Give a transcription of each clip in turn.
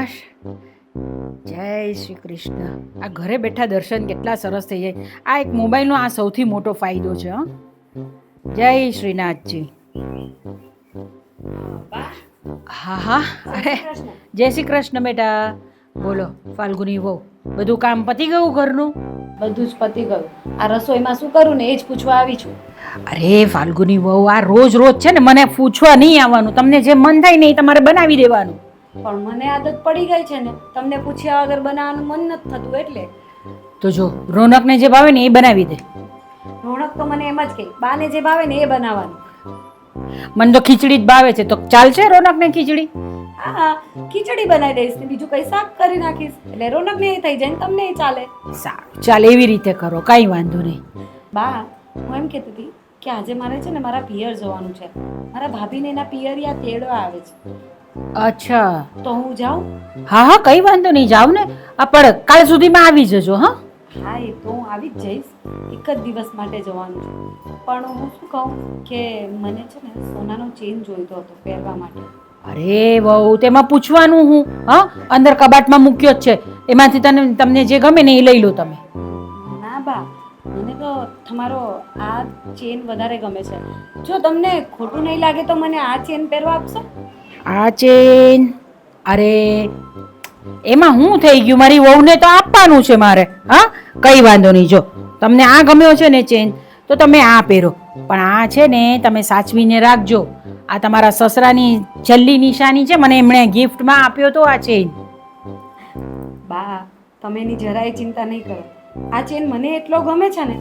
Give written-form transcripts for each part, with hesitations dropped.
શાબાશ. જય શ્રી કૃષ્ણ. આ ઘરે બેઠા દર્શન કેટલા સરસ થઈ જાય. આ એક મોબાઈલનો આ સૌથી મોટો ફાયદો છે. જય શ્રીનાથજી. હા હા. અરે જય શ્રી કૃષ્ણ બેટા. બોલો ફાલ્ગુની વહુ, બધું કામ પતી ગયું ઘરનું? બધું જ પતી ગયું. આ રસોઈમાં શું કરું ને એ જ પૂછવા આવી છું. અરે ફાલ્ગુની વહુ, આ રોજ રોજ છે ને મને પૂછવા નહીં આવવાનું. તમને જે મન થાય ને એ તમારે બનાવી દેવાનું. પણ મને આદત પડી ગઈ છે ને, તમને પૂછ્યા વગર બનાવવાનું મન નથી થતું એટલે. તો જો રોનકને જે ભાવે ને એ બનાવી દે. રોનક તો મને એમ જ કહે, બાને જે ભાવે ને એ બનાવવાનું. મને તો ખીચડી જ ભાવે છે, તો ચાલશે રોનકને ખીચડી? હા, ખીચડી બનાવી દઈશ ને બીજું કઈ શાક કરી નાખીશ એટલે રોનકને એ થઈ જાય ને તમને એ ચાલે. સારું, ચાલ એવી રીતે કરો, કાંઈ વાંધો નહીં. બા, હું એમ કહેતી હતી કે આજે મારે છે ને મારા પિયર જવાનું છે. મારા ભાભીને એના પિયરિયા તેડવા આવે છે. અચ્છા, તો હું જાઉં? હા હા, કઈ વાંધો નહીં, જાવ ને. પણ કાલ સુધીમાં આવી જજો. હા હા, એ તો હું આવી જ જઈશ. એક જ દિવસ માટે જવાનું છે. પણ હું શું કહું કે મને છે ને સોનાનો ચેન જોઈતો હતો પહેરવા માટે. અરે વહુ, તેમાં પૂછવાનું હું? હા, અંદર કબાટમાં મૂક્યો જ છે, એમાંથી તમને જે ગમે ને એ લઈ લો તમે. ના બા, મને તો તમારો આ ચેન વધારે ગમે છે. જો તમને ખોટું નહીં લાગે તો મને આ ચેન પહેરવા આપશો? આ ચેન? અરે એમાં હું થઈ ગયું, મારી વહુને તો આપવાનું છે મારે. હા, કઈ વાંધો નહીં. જો તમને આ ગમ્યો છે ને ચેન, તો તમે આ પહેરો. પણ આ છે ને તમે સાચવીને રાખજો. આ તમારા સસરાની છેલ્લી નિશાની છે, મને એમણે ગિફ્ટમાં આપ્યો તો આ ચેન. બા, તમે એની જરાય ચિંતા નહીં કરો. આ ચેન મને એટલો ગમે છે ને,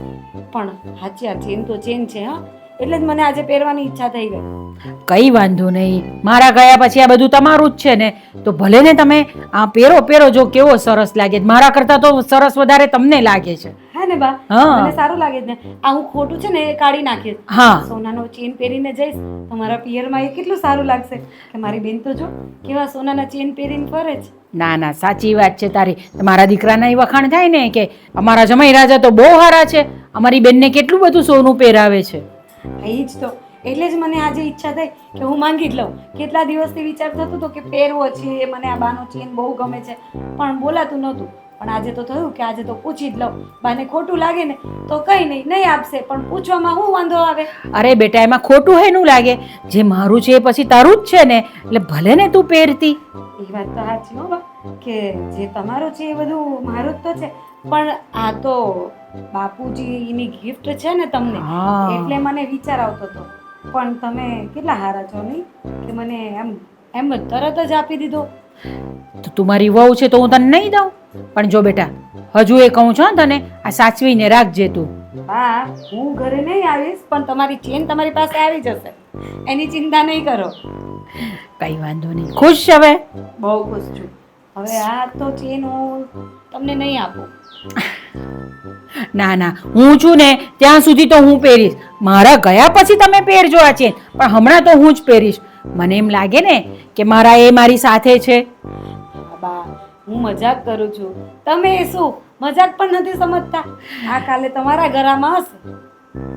પણ સાચી આ ચેન તો ચેન છે. હા, એટલે જ મને આજે પહેરવાની ઈચ્છા થઈ ગઈ. કઈ વાંધો નહીં, મારા ગયા પછી આ બધું તમારું જ છે ને, તો ભલે ને તમે આ પહેરો. જો કેવો સરસ લાગે, મારા કરતા તો સરસ વધારે તમને લાગે છે. હા ને બા, મને સારું લાગે છે ને. આ હું ખોટું છે ને એ કાઢી નાખીશ. હા, સોનાનો ચેન પહેરીને જઈશ તો મારા પિયરમાં એ કેટલું સારું લાગશે કે મારી બેન તો જો કેવા સોનાના ચેન પહેરીને ફરે છે. ના ના, સાચી વાત છે તારી. મારા દીકરાના એ વખાણ થાય ને કે અમારા જમાઈ રાજા તો બહુ સારા છે, અમારી બેનને કેટલું બધું સોનું પહેરાવે છે. એ જ તો, એટલે જ મને આજે ઈચ્છા થઈ કે હું માંગી જ લઉં. કેટલા દિવસથી વિચાર થતો હતો કે પહેરવો છે, મને આ બાનો ચેન બહુ ગમે છે, પણ બોલાતું નહોતું. પણ આજે તો થયું કે આજે તો પૂછી જ લઉં. બાને ખોટું લાગે ને તો કઈ નહીં આપશે, પણ પૂછવામાં શું વાંધો આવે? અરે બેટા, એમાં ખોટું હેનું લાગે? જે મારું છે એ પછી તારું જ છે ને, એટલે ભલે ને તું પહેરતી. એ વાત તો સાચી હો બા, કે જે તમારું છે એ બધું મારું જ તો છે, પણ આ તો બાપુજીની ગિફ્ટ છે ને તમને, એટલે મને વિચાર આવતો હતો. પણ તમે કેટલા સારા છો નહીં કે મને એમ જ તરત જ આપી દીધો. તો તું મારી વહુ છે તો હું તને નહીં દઉં? પણ જો બેટા, હજુ એ કહું છું તને, આ સાચવીને રાખજે તું. હા, હું ઘરે નહીં આવીશ, પણ તમારી ચેન તમારી પાસે આવી જશે, એની ચિંતા નહીં કરો. કઈ વાંધો નહીં. ખુશ છે હવે? બહુ ખુશ છું. હવે આ તો ચેન હું તમને નહીં આપું. ના ના, હું છું ને ત્યાં સુધી તો હું પહેરીશ. મારા ગયા પછી તમે પહેરજો આ ચેન, પણ હમણાં તો હું જ પહેરીશ. મને એમ લાગે ને કે મારા એ મારી સાથે છે. બા, હું મજાક કરું છું. તમે શું મજાક પણ નથી સમજતા? આ કાલે તમારા ઘરમાં હશે.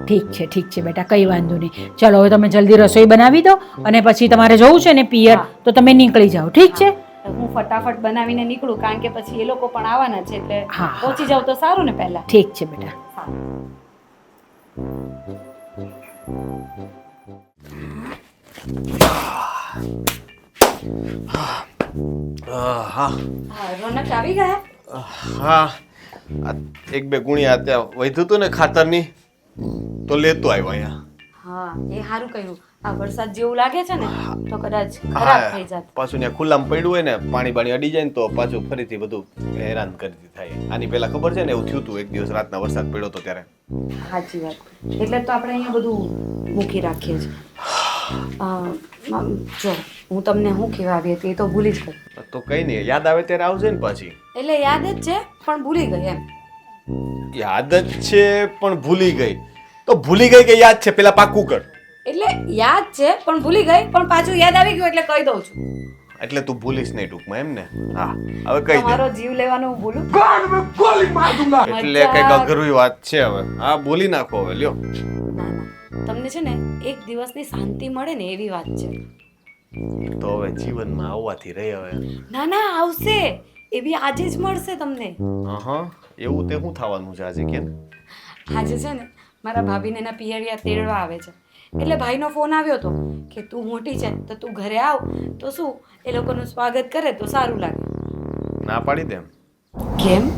ઠીક છે બેટા, કઈ વાંધો નહીં. ચલો હવે તમે જલ્દી રસોઈ બનાવી દો, અને પછી તમારે જવું છે ને પિયર, તો તમે નીકળી જાઓ. ઠીક છે? હું ફટાફટ બનાવીને નીકળું, કારણ કે પછી એ લોકો પણ આવવાના છે, એટલે પહોંચી જાવ તો સારું ને પહેલા. ઠીક છે બેટા. રોનક આવી ગયા? હા, એક બે ગુણિયા ત્યાં વધ્યું હતું ને ખાતરની, તો લેતો આવ્યો અહીંયા. હા, એ સારું કહ્યું. આ વરસાદ જેવું લાગે છે ને તો કદાચ ખરાબ થઈ જાત. પાછું ત્યાં ખુલ્લામાં પડ્યું હોય ને, પાણી અડી જાય ને તો પાછું ફરીથી બધું હેરાન કરી થાય. આની પહેલા ખબર છે ને એવું થયું હતું, એક દિવસ રાતના વરસાદ પડ્યો હતો ત્યારે. સાચી વાત. એટલે તો આપણે અહીંયા બધું મૂકી રાખીએ છીએ. જો હું તમને શું કહેવા આવી હતી એ તો ભૂલી જ ગઈ. તો કઈ નહીં, યાદ આવે ત્યારે આવશે ને પાછી. એટલે યાદ જ છે પણ ભૂલી ગઈ એમ. યાદ જ છે પણ ભૂલી ગઈ? તો ભૂલી ગઈ કે યાદ છે પેલા પાક્કું કર. એટલે યાદ છે પણ ભૂલી ગઈ, પણ પાછું યાદ આવી ગયું એટલે કહી દઉં છું. એટલે તું ભૂલીશ નહીં ટૂંકમાં એમ ને? હા, હવે કહી દે. તમારો જીવ લેવાનું હું ભૂલું? એટલે કઈક અઘરી વાત છે હવે. હા, બોલી નાખો હવે, લ્યો. ના ના, તમને છે ને એક દિવસની શાંતિ મળે ને એવી વાત છે. તો હવે જીવનમાં આવવાથી રહી હવે. ના ના આવશે, એવી આજે જ મળશે તમને. હા, એવું તે શું થવાનું છે આજે કેમ? આજે છે ને મારા ભાભીને એના પિયરિયા તેડવા આવે છે, એટલે ભાઈનો ફોન આવ્યો હતો કે તું મોટી છે તો તું ઘરે આવ, તો શું એ લોકોનું સ્વાગત કરે તો સારું લાગે. ના પાડી દે. કેમ?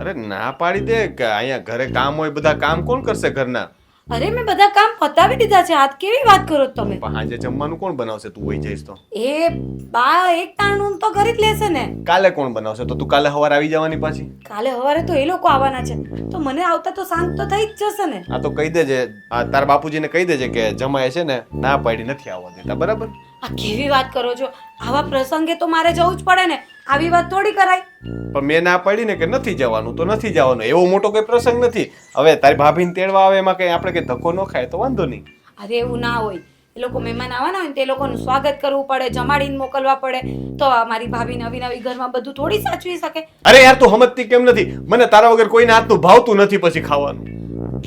અરે ના પાડી દે કે અહીંયા ઘરે કામ હોય, બધા કામ કોણ કરશે ઘરના? અરે મેં બધા કામ પતાવી દીધા છે. આજ કેવી વાત કરો છો તમે? પણ આજે જમવાનું કોણ બનાવશે તું વહી જઈશ તો? એ બા એક ટાણું તો કરી જ લેશે ને. કાલે કોણ બનાવશે? તો તું કાલે સવારે આવી જવાની પાછી. કાલે સવારે તો એ લોકો આવવાના છે, તો મને આવતા તો સાંજ તો થઈ જ જશે ને. આ તો કહી દેજે, આ તારા બાપુજીને કહી દેજે કે જમાય છે ને ના પાડી નથી આવવા દેતા, બરાબર? આ કેવી વાત કરો છો? આવા પ્રસંગે તો મારે જવું જ પડે ને, આવી વાત થોડી કરાય. પણ મેં ના પાડી ને કે નથી જવાનું તો નથી જવાનું, એવો મોટો કોઈ પ્રસંગ નથી. હવે તારી ભાભીને તેડવા આવે એમાં કઈ આપણે કઈ ધક્કો ન ખાય તો વાંધો નહીં. અરે એવું ના હોય, એ લોકો મહેમાન આવવાના હોય ને તે લોકોનું સ્વાગત કરવું પડે, જમાડીને મોકલવા પડે, તો આ મારી ભાભી નવી નવી ઘરમાં બધું થોડી સાચવી શકે. અરે યાર તું સમજતી કેમ નથી? મને તારા વગર કોઈના હાથનું ભાવતું નથી પછી ખાવાનું.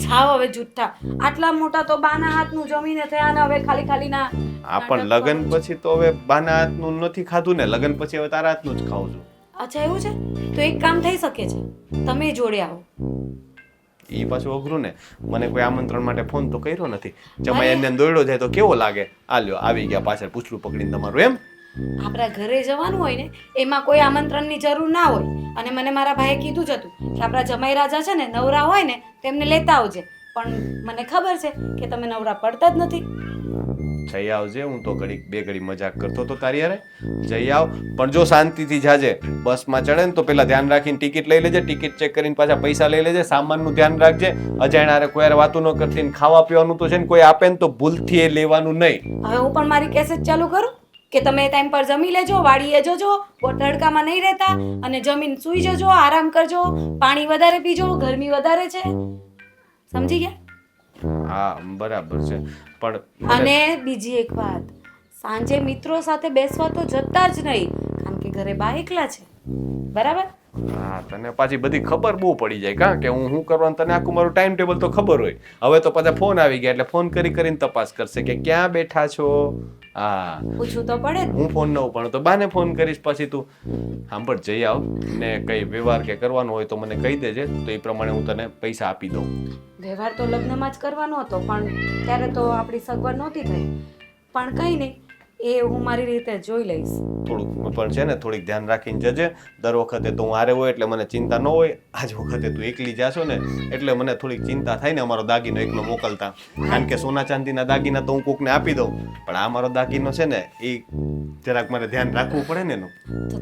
જાઓ હવે જુઠ્ઠા, આટલા મોટા તો બાના હાથનું જમીને થયા ને હવે ખાલી ખાલી ના. આ પણ લગન પછી તો હવે બાના હાથનું નથી ખાધું ને, લગન પછી હવે તારા હાથનું જ ખાવું છું. અચ્છા એવું છે? તો એક કામ થઈ શકે છે, તમે જોડે આવો. ઈ પાછું અઘરું ને, મને કોઈ આમંત્રણ માટે ફોન તો કર્યો નથી. જમાઈ એને દોડ્યો જાય તો કેવો લાગે? આ લ્યો આવી ગયા પાછળ પૂછડું પકડીને તમારું એમ. આપણા ઘરે જવાનું હોય ને એમાં કોઈ આમંત્રણની જરૂર ના હોય, અને મને મારા ભાઈએ કીધું જ હતું કે આપણા જમાઈ રાજા છે ને નવરા હોય ને તેમને લેતા આવજે, પણ મને ખબર છે કે તમે નવરા પડતા જ નથી. જઈ આવજે, હું તો બે ઘડી મજાક કરતો તો તારી યારે. જઈ આવ, પણ જો શાંતિથી જાજે. બસમાં ચડે ને તો પેલા ધ્યાન રાખીને ટિકિટ લઈ લેજે, ટિકિટ ચેક કરીને પાછા પૈસા લઈ લેજે, સામાનનું ધ્યાન રાખજે. અજાણ્યા કોઈ યાર વાતું ન કરતી, ખાવા પીવાનું તો છે ને કોઈ આપે ને તો ભૂલથી એ લેવાનું નહીં. હવે હું પણ મારી કેસેટ ચાલુ કરું કે તમે ટાઈમ પર જમી લેજો, વાડીએ જજો, તડકામાં નહીં રહેતા, અને જમીન સૂઈ જજો, આરામ કરજો, પાણી વધારે પીજો, ગરમી વધારે છે, સમજી ગયા? હા બરાબર છે. પણ અને બીજી એક વાત, સાંજે મિત્રો સાથે બેસવા તો જતા જ નહીં, કારણ કે ઘરે બા એકલા છે, બરાબર? હા, તને પાછી બધી ખબર બહુ પડી જાય કા કે હું શું કરવાનું, તને આખું મારું ટાઈમ ટેબલ તો ખબર હોય. હવે તો પાછા ફોન આવી ગયા એટલે ફોન કરીને તપાસ કરશે કે ક્યાં બેઠા છો. હા, પૂછવું તો પડે જ. હું ફોન ન ઉપાડું તો બાને ફોન કરીશ. પછી તું સાંભળ, જઈ આવ ને કઈ વ્યવહાર કે કરવાનો હોય તો મને કહી દેજે, તો એ પ્રમાણે હું તને પૈસા આપી દઉં. વ્યવહાર તો લગ્નમાં જ કરવાનો હતો, પણ ત્યારે તો આપણી સગવડ નહોતી થઈ, પણ કંઈ નહીં, એ હું મારી રીતે જોઈ લઈશ. થોડુંક પણ છે ને થોડીક ધ્યાન રાખીને જજે. દર વખતે તો હું હારે હોય એટલે મને ચિંતા ન હોય, આજ વખતે તું એકલી જાશો ને એટલે મને થોડીક ચિંતા થાય ને અમારો દાગીનો એકલો મોકલતા. કારણ કે સોના ચાંદીના દાગીના તો હું કોકને આપી દઉં, પણ આ મારો દાગીનો છે ને એ જરાક મારે ધ્યાન રાખવું પડે ને એનું.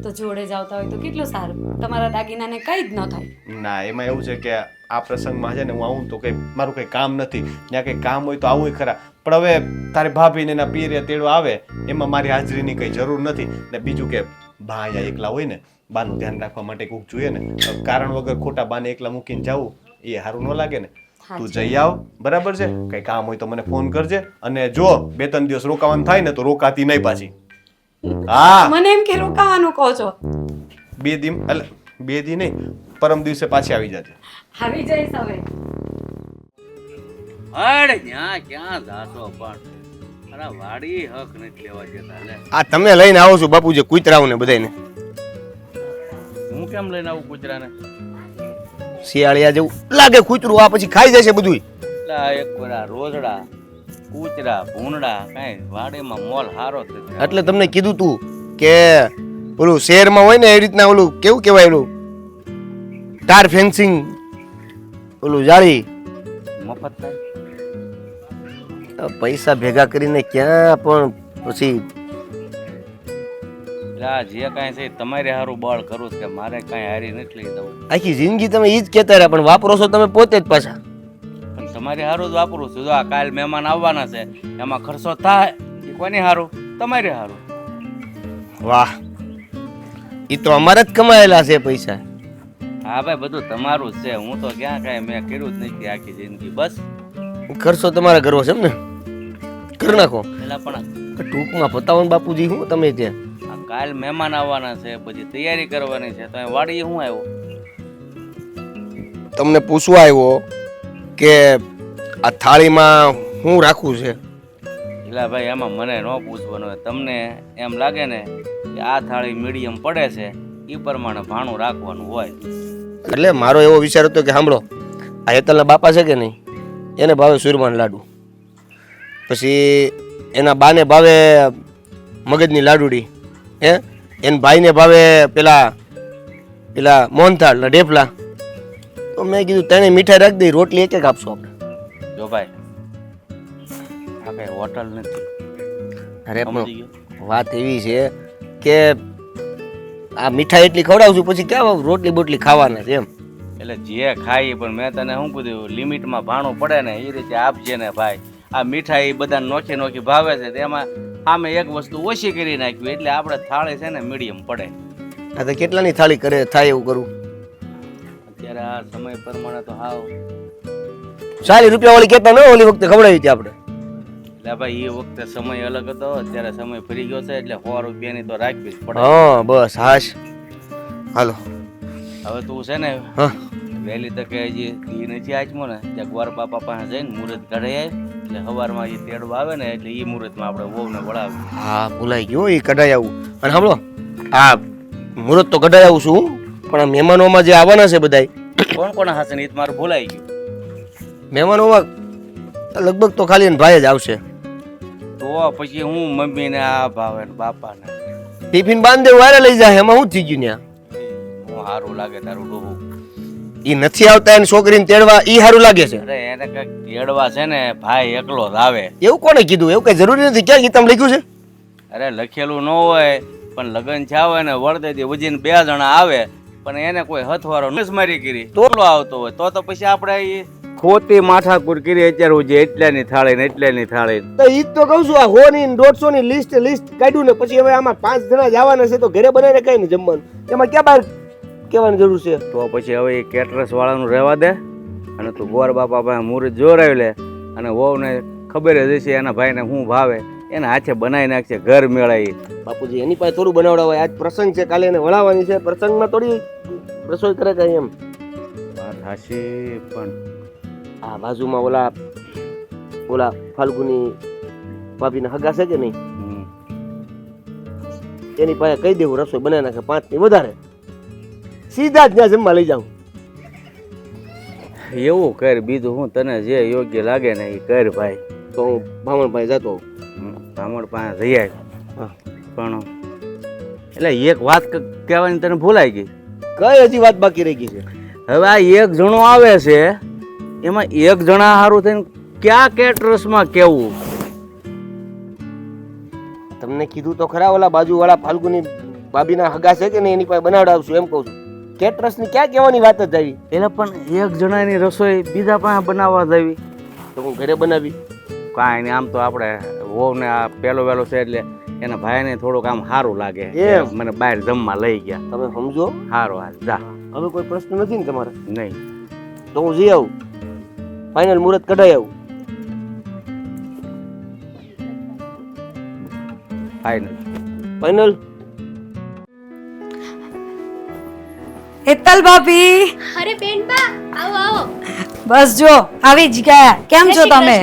તો જોડે જ આવતા હોય તો કેટલું સારું, તમારા દાગીનાને કંઈ જ ન થાય. ના, એમાં એવું છે કે આ પ્રસંગમાં છે ને હું આવું તો કઈ મારું કઈ કામ નથી, ત્યાં કઈ કામ હોય તો આવું ખરા, પણ હવે તારી ભાભીને એના પિયરે તેડવા આવે એમાં મારી હાજરીની કઈ જરૂર નથી. ને બીજું કે બા અહીંયા એકલા હોય ને, બાનું ધ્યાન રાખવા માટે કોઈક જોઈએ ને, કારણ વગર ખોટા બાને એકલા મૂકીને જવું એ સારું ન લાગે ને. તું જઈ આવ, બરાબર છે? કઈ કામ હોય તો મને ફોન કરજે, અને જો 2-3 દિવસ રોકાવાનું થાય ને તો રોકાતી નહીં પાછી. હા, મને એમ કે રોકાવાનું કહો છો? 2 દી એટલે 2 દી નહીં, પરમ દિવસે પાછી આવી જજે. આવી જઈશ હવે. અરે ન્યા ક્યાં જાશો પણ? અરે વાડી હક નથી લેવા જતા લે. આ તમે લઈને આવો છો બાપુજી કૂતરાઓ ને બધાને? હું કેમ લઈને આવું કૂતરાને? શિયાળિયા જેવું લાગે કૂતરું, આ પછી ખાઈ જશે બધું. એટલે આ એક વાર રોજડા કૂતરા ભૂંડા કઈ વાડીમાં મોલ હારો થતો. એટલે તમને કીધું તું કે ઓલું શહેરમાં હોય ને એ રીતના ઓલું કેવું કહેવાય, ઓલું ટાર ફેન્સિંગ, ઓલું જાળી મફત થાય. પૈસા ભેગા કરીને ક્યાં પણ પછી એટલે આ જે કાંઈ છે તમારે હારું બળ કરું કે મારે કાંઈ હારી નથી લઈ દઉં. આખી જિંદગી તમે ઈ જ કહેતા રહ્યા, પણ વાપરો છો તમે પોતે જ પાછા. પણ તમારે હારું જ વાપરું છું. જો આ કાલ મહેમાન આવવાના છે, એમાં ખર્ચો થાય એ કોની હારું? તમારે હારું. વાહ, ઈ તો અમારા જ કમાયેલા છે પૈસા. હા ભાઈ, બધું તમારું જ છે. હું તો ક્યાં કાંઈ મેં કર્યું જ નથી આખી જિંદગી. બસ ખર્ચો તમારા કરવો છે એમ ને? કરી નાખો. પેલા પણ ટૂંકમાં પતાવો ને બાપુજી, હું તમે ત્યાં આ કાલ મહેમાન આવવાના છે, પછી તૈયારી કરવાની છે, તો અહીં વાડીએ હું આવ્યો? તમને પૂછવા આવ્યો કે આ થાળીમાં શું રાખવું છે. એટલે ભાઈ એમાં મને ન પૂછવાનું હોય. તમને એમ લાગે ને કે આ થાળી મીડિયમ પડે છે એ પ્રમાણે ભાણું રાખવાનું હોય. એટલે મારો એવો વિચાર હતો કે સાંભળો, આ હેતલના બાપા છે કે નહીં, એને ભાવે સુરમાન લાડુ, પછી એના બાને ભાવે મગજની લાડુડી, હે એના ભાઈને ભાવે પેલા મોહનથાળ ને ઢેફલા. તો મેં કીધું તેને મીઠાઈ રાખી દઈ, રોટલી એક એક આપશો આપણે. જો ભાઈ આ કઈ હોટલ નથી. અરે સમજી પણ ગયો? વાત એવી છે કે આ મીઠાઈ એટલી ખવડાવશું પછી ક્યાં રોટલી બોટલી ખાવાના છે એમ. એટલે જે ખાઈ પણ મેં તને શું કીધું, લિમિટમાં ભાણું પડે ને એ રીતે આપજે ને ભાઈ. આ મીઠાઈ બધા નોખી નોખી ભાવે છે તેમાં આમે એક વસ્તુ ઓછી કરી નાખ્યું એટલે આપણે થાળી છે ને મીડિયમ પડે. આ તો કેટલાની થાળી કરે થાય એવું કરું. અત્યારે આ સમય પ્રમાણે તો હાવ 40 રૂપિયા વાળી કહેતા ન ઓલી વખતે ખવડાવી હતી આપણે. એટલે ભાઈ એ વખતે સમય અલગ હતો, અત્યારે સમય ફરી ગયો છે એટલે 100 રૂપિયાની તો રાખવી જ પડે. હા બસ હાશ. હાલો હવે તું છે ને હા વહેલી તકે હજી ઈ નથી આચમો ને ત્યાં ગોર બાપા પાસે જઈને મુહૂર્ત કાઢી આવે એટલે સવારમાં એ તેડવા આવે ને એટલે એ મુહૂર્તમાં આપણે વહુને વળાવીએ. હા ભૂલાઈ ગયો, એ કઢાઈ આવું. અને સાંભળો, આ મુહૂર્ત તો કઢાઈ આવું છું, પણ આ મહેમાનોમાં જે આવવાના છે બધાય, કોણ કોણ હશે ને એ તો મારું ભૂલાઈ ગયું. મહેમાનોમાં લગભગ તો ખાલી એના ભાઈ જ આવશે. તો પછી હું મમ્મીને આ ભાવે ને બાપાને ટિફિન બાંધે વારે લઈ જાય, એમાં શું થઈ ગયું ત્યાં? હું સારું લાગે તારું ડોહું. ઈ નથી આવતા એની છોકરીને તેડવા, ઈ સારું લાગે છે. અરે એને કઈક તેડવા છે ને ભાઈ એકલો જ આવે. એવું કોને કીધું? એવું કઈ જરૂરી નથી. ક્યાં ગીતામાં લખ્યું છે? અરે લખેલું ન હોય પણ લગ્ન થયા હોય ને વળદેથી વજીને 2 જણા આવે પણ એને કોઈ હથવારો નસમારી કરી તો આવતો હોય તો પછી આપણે ઈ ખોટી માથાકૂટ કરી અત્યારે હું જે એટલાની થાળી ને એટલાની થાળી. તો ઈ જ તો કહું છું, આ 100 ની 150 ની લિસ્ટ કાઢ્યું ને પછી હવે આમાં 5 જણા જવાના છે તો ઘરે બનાવીને કઈ નહીં જમવાનું, એમાં ક્યાં બહાર કહેવાની જરૂર છે? તો પછી હવે એ કેટરસ વાળાનું રહેવા દે અને તું ગોર બાપા પાસે મુહૂર્ત જોરાવી લે અને વહુને ખબર જ હશે એના ભાઈને શું ભાવે એના હાથે બનાવી નાખશે ઘર મેળાઈ. બાપુજી એની પાસે થોડું બનાવડાવાય, આજ પ્રસંગ છે, કાલે એને વળાવવાની છે, પ્રસંગમાં થોડી રસોઈ કરે કઈ એમ. વાત હાચી પણ આ બાજુમાં ઓલા ફાલ્ગુની ભાભીના હગા છે કે નહીં, એની પાસે કહી દેવું રસોઈ બનાવી નાખે 5 ની વધારે, સીધા જ ત્યાં જમવા લઈ જાઉં. એવું કર, બીજું હું તને જે યોગ્ય લાગે ને એ કર ભાઈ. તો હું ભામણભાઈ જતો બ્રાહ્મણ પાસે જઈ આવી પણ એટલે એક વાત કહેવાની તને ભૂલાઈ ગઈ. કઈ હજી વાત બાકી રહી ગઈ છે? હવે આ એક જણો આવે છે એમાં એક જણા સારું થઈને ક્યાં કેટરસમાં કેવું? તમને કીધું તો ખરા, ઓલા બાજુવાળા ફાલ્ગુની ભાભીના હગા છે કે નહીં એની પાસે બનાવડાવશું એમ કહું છું. કેટરસ ની ક્યાં કહેવાની વાત જ આવી? એટલે પણ એક જણાની રસોઈ બીજા પાસે બનાવવા જવી તો હું ઘરે બનાવી. કાંઈ નહીં, આમ તો આપણે વહુને આ પહેલો વહેલો છે એટલે એના ભાઈને થોડુંક આમ સારું લાગે એમ? મને બહાર જમવા લઈ ગયા. તમે સમજો. સારું હાલ જા. હવે કોઈ પ્રશ્ન નથી ને તમારે? નહીં તો હું જઈ આવું, ફાઇનલ મુહૂર્ત કઢાઈ આવું. ફાઇનલ. હેતલ ભાભી, અરે બેન બા આવો આવો. બસ જો આવી જ ગયા. કેમ છો તમે?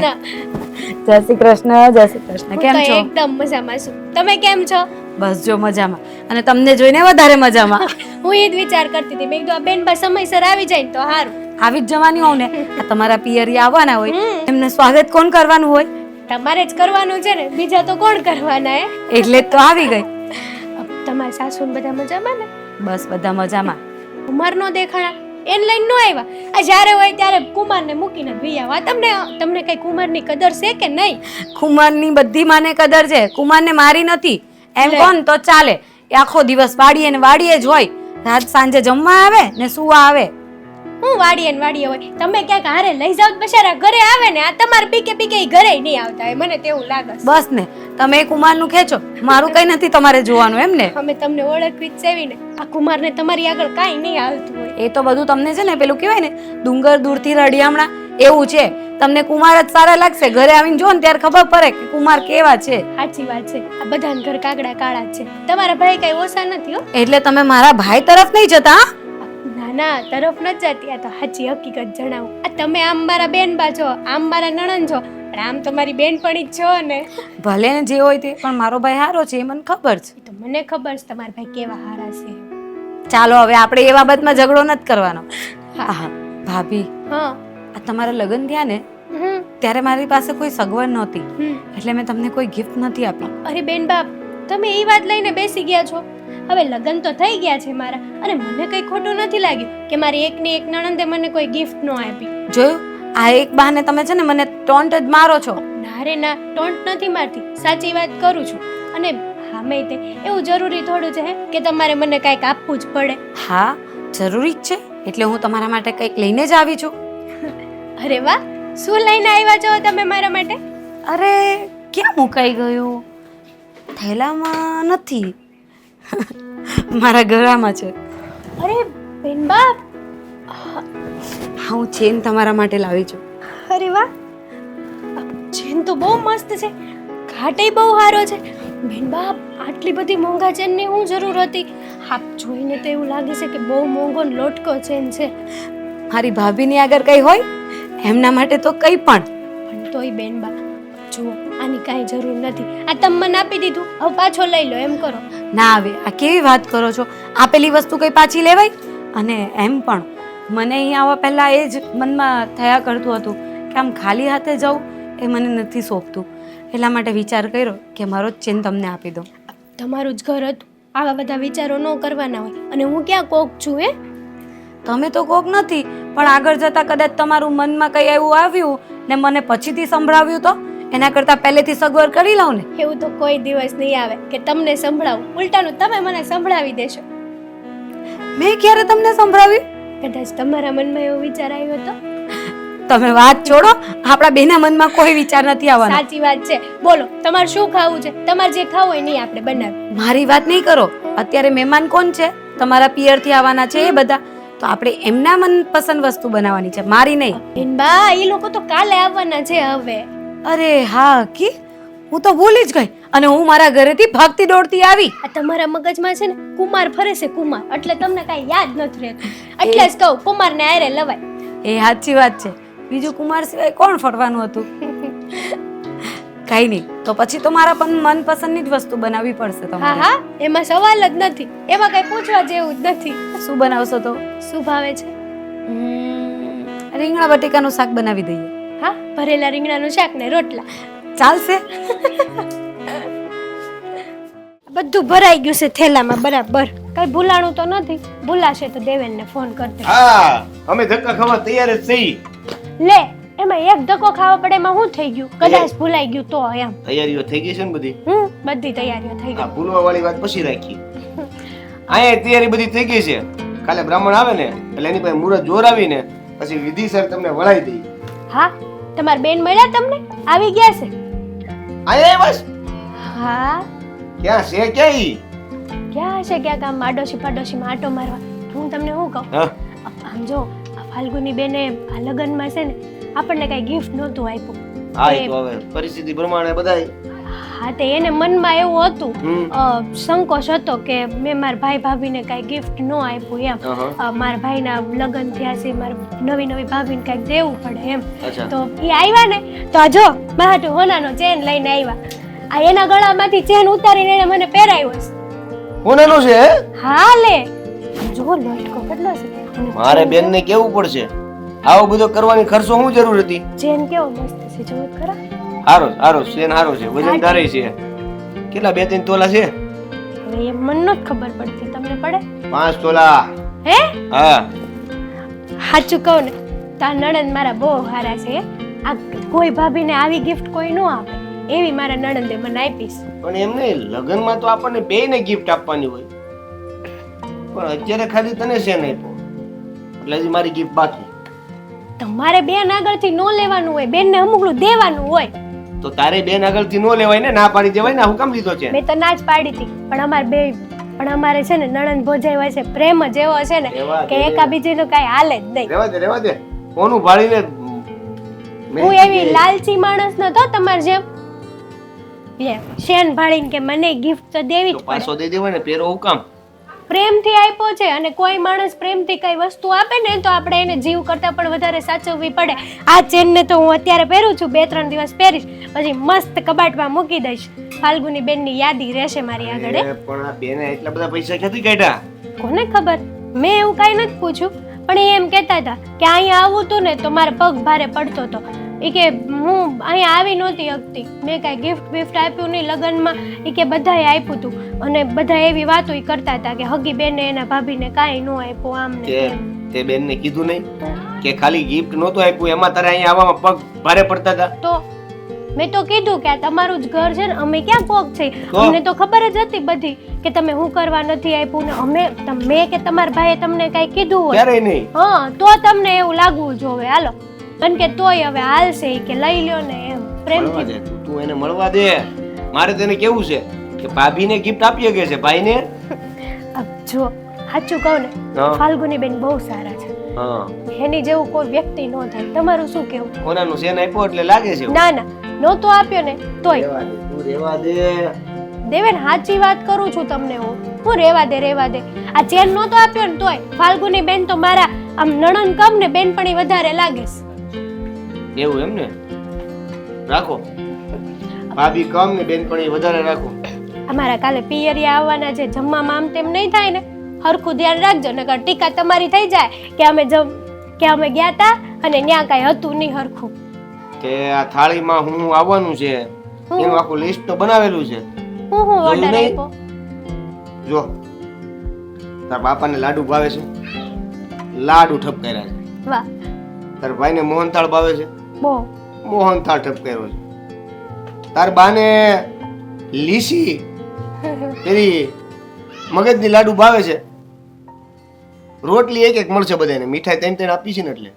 જય શ્રી કૃષ્ણ. જય શ્રી કૃષ્ણ. કેમ હું તો છો? એકદમ મજામાં છું. તમે કેમ છો? બસ જો મજામાં, અને તમને જોઈને વધારે મજામાં. હું એ જ વિચાર કરતી હતી, મેં કીધું આ બેન બા સમયસર આવી જાય ને તો સારું. આવી જ જવાની હોવ ને, આ તમારા પિયરી આવવાના હોય, એમને સ્વાગત કોણ કરવાનું હોય? તમારે જ કરવાનું છે ને, બીજા તો કોણ કરવાના હે? એટલે જ તો આવી ગઈ. તમારા સાસુ ને બધા મજામાં ને? બસ બધા મજામાં. કુમાર નો દેખાણા, એને લઈને નો આવ્યા. આ જ્યારે હોય ત્યારે કુમારને મૂકીને વી આવા. તમને કઈ કુમારની કદર છે કે નહીં? કુમારની બધી માને કદર છે, કુમારને મારી નથી એમ કોણ તો ચાલે. એ આખો દિવસ વાડીએ ને વાડીએ જ હોય, રાત સાંજે જમવા આવે ને સુવા આવે. હું વાડીએ હોય, તમે ક્યાંક હારે લઈ જાવ તો બચારા ઘરે આવે ને. આ તમારે પીકે પીકે ઘરે નહીં આવતા હોય, મને તેવું લાગે છે. બસ ને, તમે કુમારનું ખેંચો, મારું કઈ નથી તમારે જોવાનું એમ ને. અમે તમને ઓળખવી જ સેવી ને, આ કુમારને તમારી આગળ કાંઈ નહીં આવતું હોય. એ તો બધું તમને છે ને પેલું કહેવાય ને, ડુંગર દૂરથી રડિયામણા એવું છે. તમને કુમાર જ સારા લાગશે, ઘરે આવીને જો ને ત્યારે ખબર પડે કે કુમાર કેવા છે. સાચી વાત છે, આ બધાના ઘર કાગડા કાળા જ છે. તમારા ભાઈ કઈ ઓછા નથી હો. એટલે તમે મારા ભાઈ તરફ નહીં જતા? ના ના, તરફ નથી જતી. આ તો સાચી હકીકત જણાવું. આ તમે આમ મારા બેન બા છો, આમ મારા નણંદ છો, પણ આમ તો મારી બેનપણી જ છો ને. ભલે ને જે હોય તે, પણ મારો ભાઈ હારો છે એ મને ખબર છે. એ તો મને ખબર છે તમારા ભાઈ કેવા હારા છે. ચાલો હવે આપણે એ બાબતમાં ઝઘડો નથી કરવાનો. હા ભાભી, હા. આ તમારા લગ્ન થયા ને હમ. ત્યારે મારી પાસે કોઈ સગવડ નહોતી, હમ. એટલે મેં તમને કોઈ ગિફ્ટ નથી આપી. અરે બેન બાપ, તમે એ વાત લઈને બેસી ગયા છો. હવે લગ્ન તો થઈ ગયા છે મારા, અને મને કંઈ ખોટું નથી લાગ્યું કે મારી એકની એક નણંદે મને કોઈ ગિફ્ટ ન આપી. જોયું, આ એક બહાને તમે છે ને મને ટોન્ટ જ મારો છો. ના રે ના, ટોન્ટ નથી મારતી, સાચી વાત કરું છું. અને હામે તે એવું જરૂરી થોડું છે હે કે તમારે મને કાંઈક આપવું જ પડે. હા, જરૂરી જ છે, એટલે હું તમારા માટે કંઈક લઈને જ આવી છું. અરે વાહ, શું લઈને આવ્યા છો તમે મારા માટે? અરે ક્યાં મુકાઈ ગયું? થેલામાં નથી, મારા ગળામાં છે. અરે બેન બાપ, હા, હું ચેન તમારા માટે લાવી છું. અરે વાહ, ચેન તો બહુ મસ્ત છે, ઘાટે બહુ સારો છે. બેન બાપ, આટલી બધી મોંઘા ચેનની શું જરૂર હતી? આપ જોઈને તો એવું લાગે છે કે બહુ મોંઘો ને લોટકો ચેન છે. મારી ભાભીની આગળ કંઈ હોય એમના માટે તો કંઈ પણ. પણ તોય બેન બા, જુઓ આની કાંઈ જરૂર નથી. આ તમે મને આપી દીધું, હવે પાછો લઈ લો એમ કરો. ના આવે, આ કેવી વાત કરો છો? આપેલી વસ્તુ કંઈ પાછી લેવાય? અને એમ પણ મને અહીંયા આવવા પહેલાં એ જ મનમાં થયા કરતું હતું કે આમ ખાલી હાથે જવું એ મને નથી સોંપતું. એટલા માટે વિચાર કર્યો કે મારો જ ચેન તમને આપી દઉં. તમારું જ ઘર હતું, આવા બધા વિચારો ન કરવાના હોય. અને હું ક્યાં કોક છું હે? તમે તો કોક નથી, પણ આગળ જતાં કદાચ તમારું મનમાં કંઈ એવું આવ્યું ને મને પછીથી સંભળાવ્યું તો એના કરતાં પહેલેથી સગવડ કરી લઉં ને. એવું તો કોઈ દિવસ નહીં આવે કે તમને સંભળાવું. ઉલટાનું તમે મને સંભળાવી દેશો. મેં ક્યારે તમને સંભળાવ્યું? કદાચ તમારા મનમાં એવો વિચાર આવ્યો તો. તમે વાત છોડો, આપણા બેના મનમાં કોઈ વિચાર નથી આવવાનો. સાચી વાત છે. બોલો, તમારે શું ખાવું છે? તમારે જે ખાવું હોય નહીં આપણે બનાવીએ. મારી વાત નહીં કરો. અત્યારે મહેમાન કોણ છે? તમારા પિયરથી આવવાના છે એ બધા. તો આપણે એમના મનપસંદ વસ્તુ બનાવવાની છે, મારી નહીં. બેન બા, એ લોકો તો કાલે આવવાના છે હવે. અરે હા, કી હું તો ભૂલી જ ગઈ. અને હું મારા ઘરેથી ભાગતી દોડતી આવી. આ તમારા મગજમાં છે ને કુમાર ફરે છે, કુમાર. એટલે તમને કાંઈ યાદ નથી રહેતું. એટલે જ કહું, કુમારને આરે લવાય. એ સાચી વાત છે. બીજું કુમાર સિવાય કોણ ફરવાનું હતું? કઈ નહીં, તો પછી તો મારા પણ મનપસંદની જ વસ્તુ બનાવવી પડશે હા તમારે. હા, એમાં સવાલ જ નથી. એમાં કઈ પૂછવા જેવું જ નથી. શું બનાવશો તો? શું ભાવે છે? રીંગણા બટેકાનું શાક બનાવી દઈએ. હા, ભરેલા રીંગણાનું શાક ને રોટલા. ચાલશે? બધું ભરાઈ ગયું છે થેલામાં બરાબર. કઈ ભૂલાણું તો નથી. ભૂલાશે તો દેવેનને ફોન કરતે. હા, અમે ધક્કા ખાવા તૈયાર જ છીએ. લે, એમાં એક ધક્કો ખાવા પડે એમાં શું થઈ ગયું? કદાચ ભૂલાઈ ગયું તો એમ. તૈયારીઓ થઈ ગઈ છે ને બધી? બધી તૈયારીઓ થઈ આ ગઈ. ભૂલવા વાળી વાત પછી રાખી. અહીંયા તૈયારી બધી થઈ ગઈ છે. કાલે બ્રાહ્મણ આવે ને એટલે એની પાસે મુહૂર્ત જોરાવીને પછી વિધિસર તમને વળાઈ દઈ. હા, તમાર બેન મળ્યા તમને? આવી ગયા છે? અહીંયા બસ. હા, ક્યાં છે ક્યાં ઈ? ક્યાં હશે? ક્યાંક આમ આડોશી પાડોશીમાં આટો મારવા. હું તમને શું કહું, હા આમ જો આ ફાલ્ગુની બેને આ લગ્નમાં છે ને આપણને કઈ ગિફ્ટ નહોતું આપ્યું. હા, ઈ તો હવે પરિસ્થિતિ પ્રમાણે બધાય. હા, તે એને મનમાં એવું હતું, હમ. સંકોચ હતો કે મેં મારા ભાઈ ભાભીને કઈ ગિફ્ટ ન આપ્યું એમ. મારા ભાઈના લગ્ન થયા છે, મારે નવી નવી ભાભીને કઈક દેવું પડે એમ. અચ્છા. તો એ આવ્યા ને તો આ જો મારા હોનાનો ચેન લઈને આવ્યા. આ એના ગળામાંથી ચેન ઉતારીને એને મને પહેરાવ્યો છે. કોનેનું છે? હા લે, જો લોટકો કેટલો છે. અને મારે બેન ને કેવું પડશે આવો બધો કરવાની ખર્ચો શું જરૂર હતી? ચેન કેવો મસ્ત છે, જોયું ખરા? હારો હારો સેન હારો છે, વજનદાર છે. કેટલા 2-3 તોલા છે? હવે એ મને નથી ખબર પડતી, તમને પડે? 5 તોલા. હે? હા. સાચું કહું ને તો આ નણંદ મારા બહુ સારા છે. આ કોઈ ભાભીને આવી ગિફ્ટ કોઈ ન આપે એવી મારા નણંદે મને આપીશ. પણ એમ નહીં, લગ્નમાં તો આપણને બેયને ગિફ્ટ આપવાની હોય. પણ અત્યારે ખાલી તને સેન આપ્યો એટલે હજી મારી ગિફ્ટ બાકી. તમારે બેન આગળથી ન લેવાનું હોય, બેનને અમુકલું દેવાનું હોય. તો તારે બેન આગળથી નો લેવાય ને, ના પાડી દેવાય ને. હું કામ લીધો છે? મેં તો ના જ પાડી હતી, પણ અમારે છે ને નણંદ ભોજાઈ હોય છે, પ્રેમ જ એવો છે ને કે એકાબીજીનું કાંઈ હાલે જ નહીં. રહેવા દે કોનું ભાળીને. હું એવી લાલચી માણસ નતો તમાર જેમ શેન ભાળીને કે મને ગિફ્ટ તો દેવી જ પાછો પડે. દઈ દેવાય ને, પેરો હું કામ? પ્રેમથી આપ્યો છે, અને કોઈ માણસ પ્રેમથી કઈ વસ્તુ આપે ને તો આપણે એને જીવ કરતાં પણ વધારે સાચવવી પડે. આ ચેનને તો હું અત્યારે પહેરું છું, 2-3 દિવસ પહેરીશ, પછી મસ્ત કબાટમાં મૂકી દઈશ. ફાલ્ગુની બેનની યાદી રહેશે મારી આગળ. પણ આ બેને એટલા બધા પૈસા ક્યાંથી કાઢ્યા? કોને ખબર, મેં એવું કાંઈ નથી પૂછ્યું, પણ એ એમ કહેતા હતા કે અહીંયા આવું હતું ને તો મારે પગ ભારે પડતો હતો. એ કે હું અહીંયા આવી નહોતી શકતી, મેં કાંઈ ગિફ્ટ આપ્યું નહીં લગ્નમાં. એ કે બધાએ આપ્યું હતું, અને બધા એવી વાતો કરતા હતા કે હગી બેને એના ભાભીને કાંઈ ન આપ્યું આમ ને તેમ. તે બેનને કીધું નહીં કે ખાલી ગિફ્ટ નહોતું આપ્યું, એમાં તારે અહીંયા આવવામાં પગ ભારે પડતા હતા? તો મેં તો કીધું કે આ તમારું જ ઘર છે ને, અમે ક્યાં કોક છે, તો? અમને તો ખબર જ હતી બધી કે તમે શું કરવા નથી આપ્યું ને. મેં કે તમારા ભાઈએ તમને કાંઈ કીધું હોય ક્યારેય નહીં. હા તો તમને એવું લાગવું જોવે. હાલો, કારણ કે તોય હવે હાલશે ઈ કે લઈ લ્યો ને એમ મળવા પ્રેમથી. દે, તું એને મળવા દે. મારે તેને કેવું છે કે ભાભીને ગિફ્ટ આપી શકે છે, ભાઈને જો સાચું કહું ને, હા. ફાલ્ગુની બેન બહુ સારા છે, હા. એની જેવું કોઈ વ્યક્તિ ન થાય. તમારું શું કેવું? કોનાનું સેન આપ્યો એટલે લાગે છે એવું. ના ના, નહોતો આપ્યો ને તોય રહેવા દે, તું રહેવા દે. દેવેન સાચી વાત કરું છું તમને. હું રેવા દે. આ ચેન નહોતો આપ્યો ને તોય ફાલ્ગુની બેન તો મારા આમ નણંદ કમ ને બેનપણી વધારે લાગે છે. એવું એમ ને? રાખો, ભાભી કમ ને બેનપણી વધારે રાખો. અમારા કાલે પિયરિયા આવવાના છે, જમવામાં આમ તેમ નહીં થાય ને, હરખું ધ્યાન રાખજો, નકર ટીકા તમારી થઈ જાય કે અમે ગયા તા અને ન્યા કાંઈ હતું નહીં હરખું. કે આ થાળીમાં હું આવવાનું છે એનું આખું લિસ્ટ તો બનાવેલું છે. હું જોયું ઓર્ડર નહીં? આપ્યો? જો તાર બાપાને લાડુ ભાવે છે, લાડુ ઠપકાર્યા છે. વાહ, તાર ભાઈને મોહનથાળ ભાવે છે, બહુ. મોહનથાળ ઠપકાર્યો છે. તાર બાને લીસી પેલી મગજની લાડુ ભાવે છે, રોટલી એક એક મળશે બધાને, મીઠાઈ ત્રણ આપી છે ને. એટલે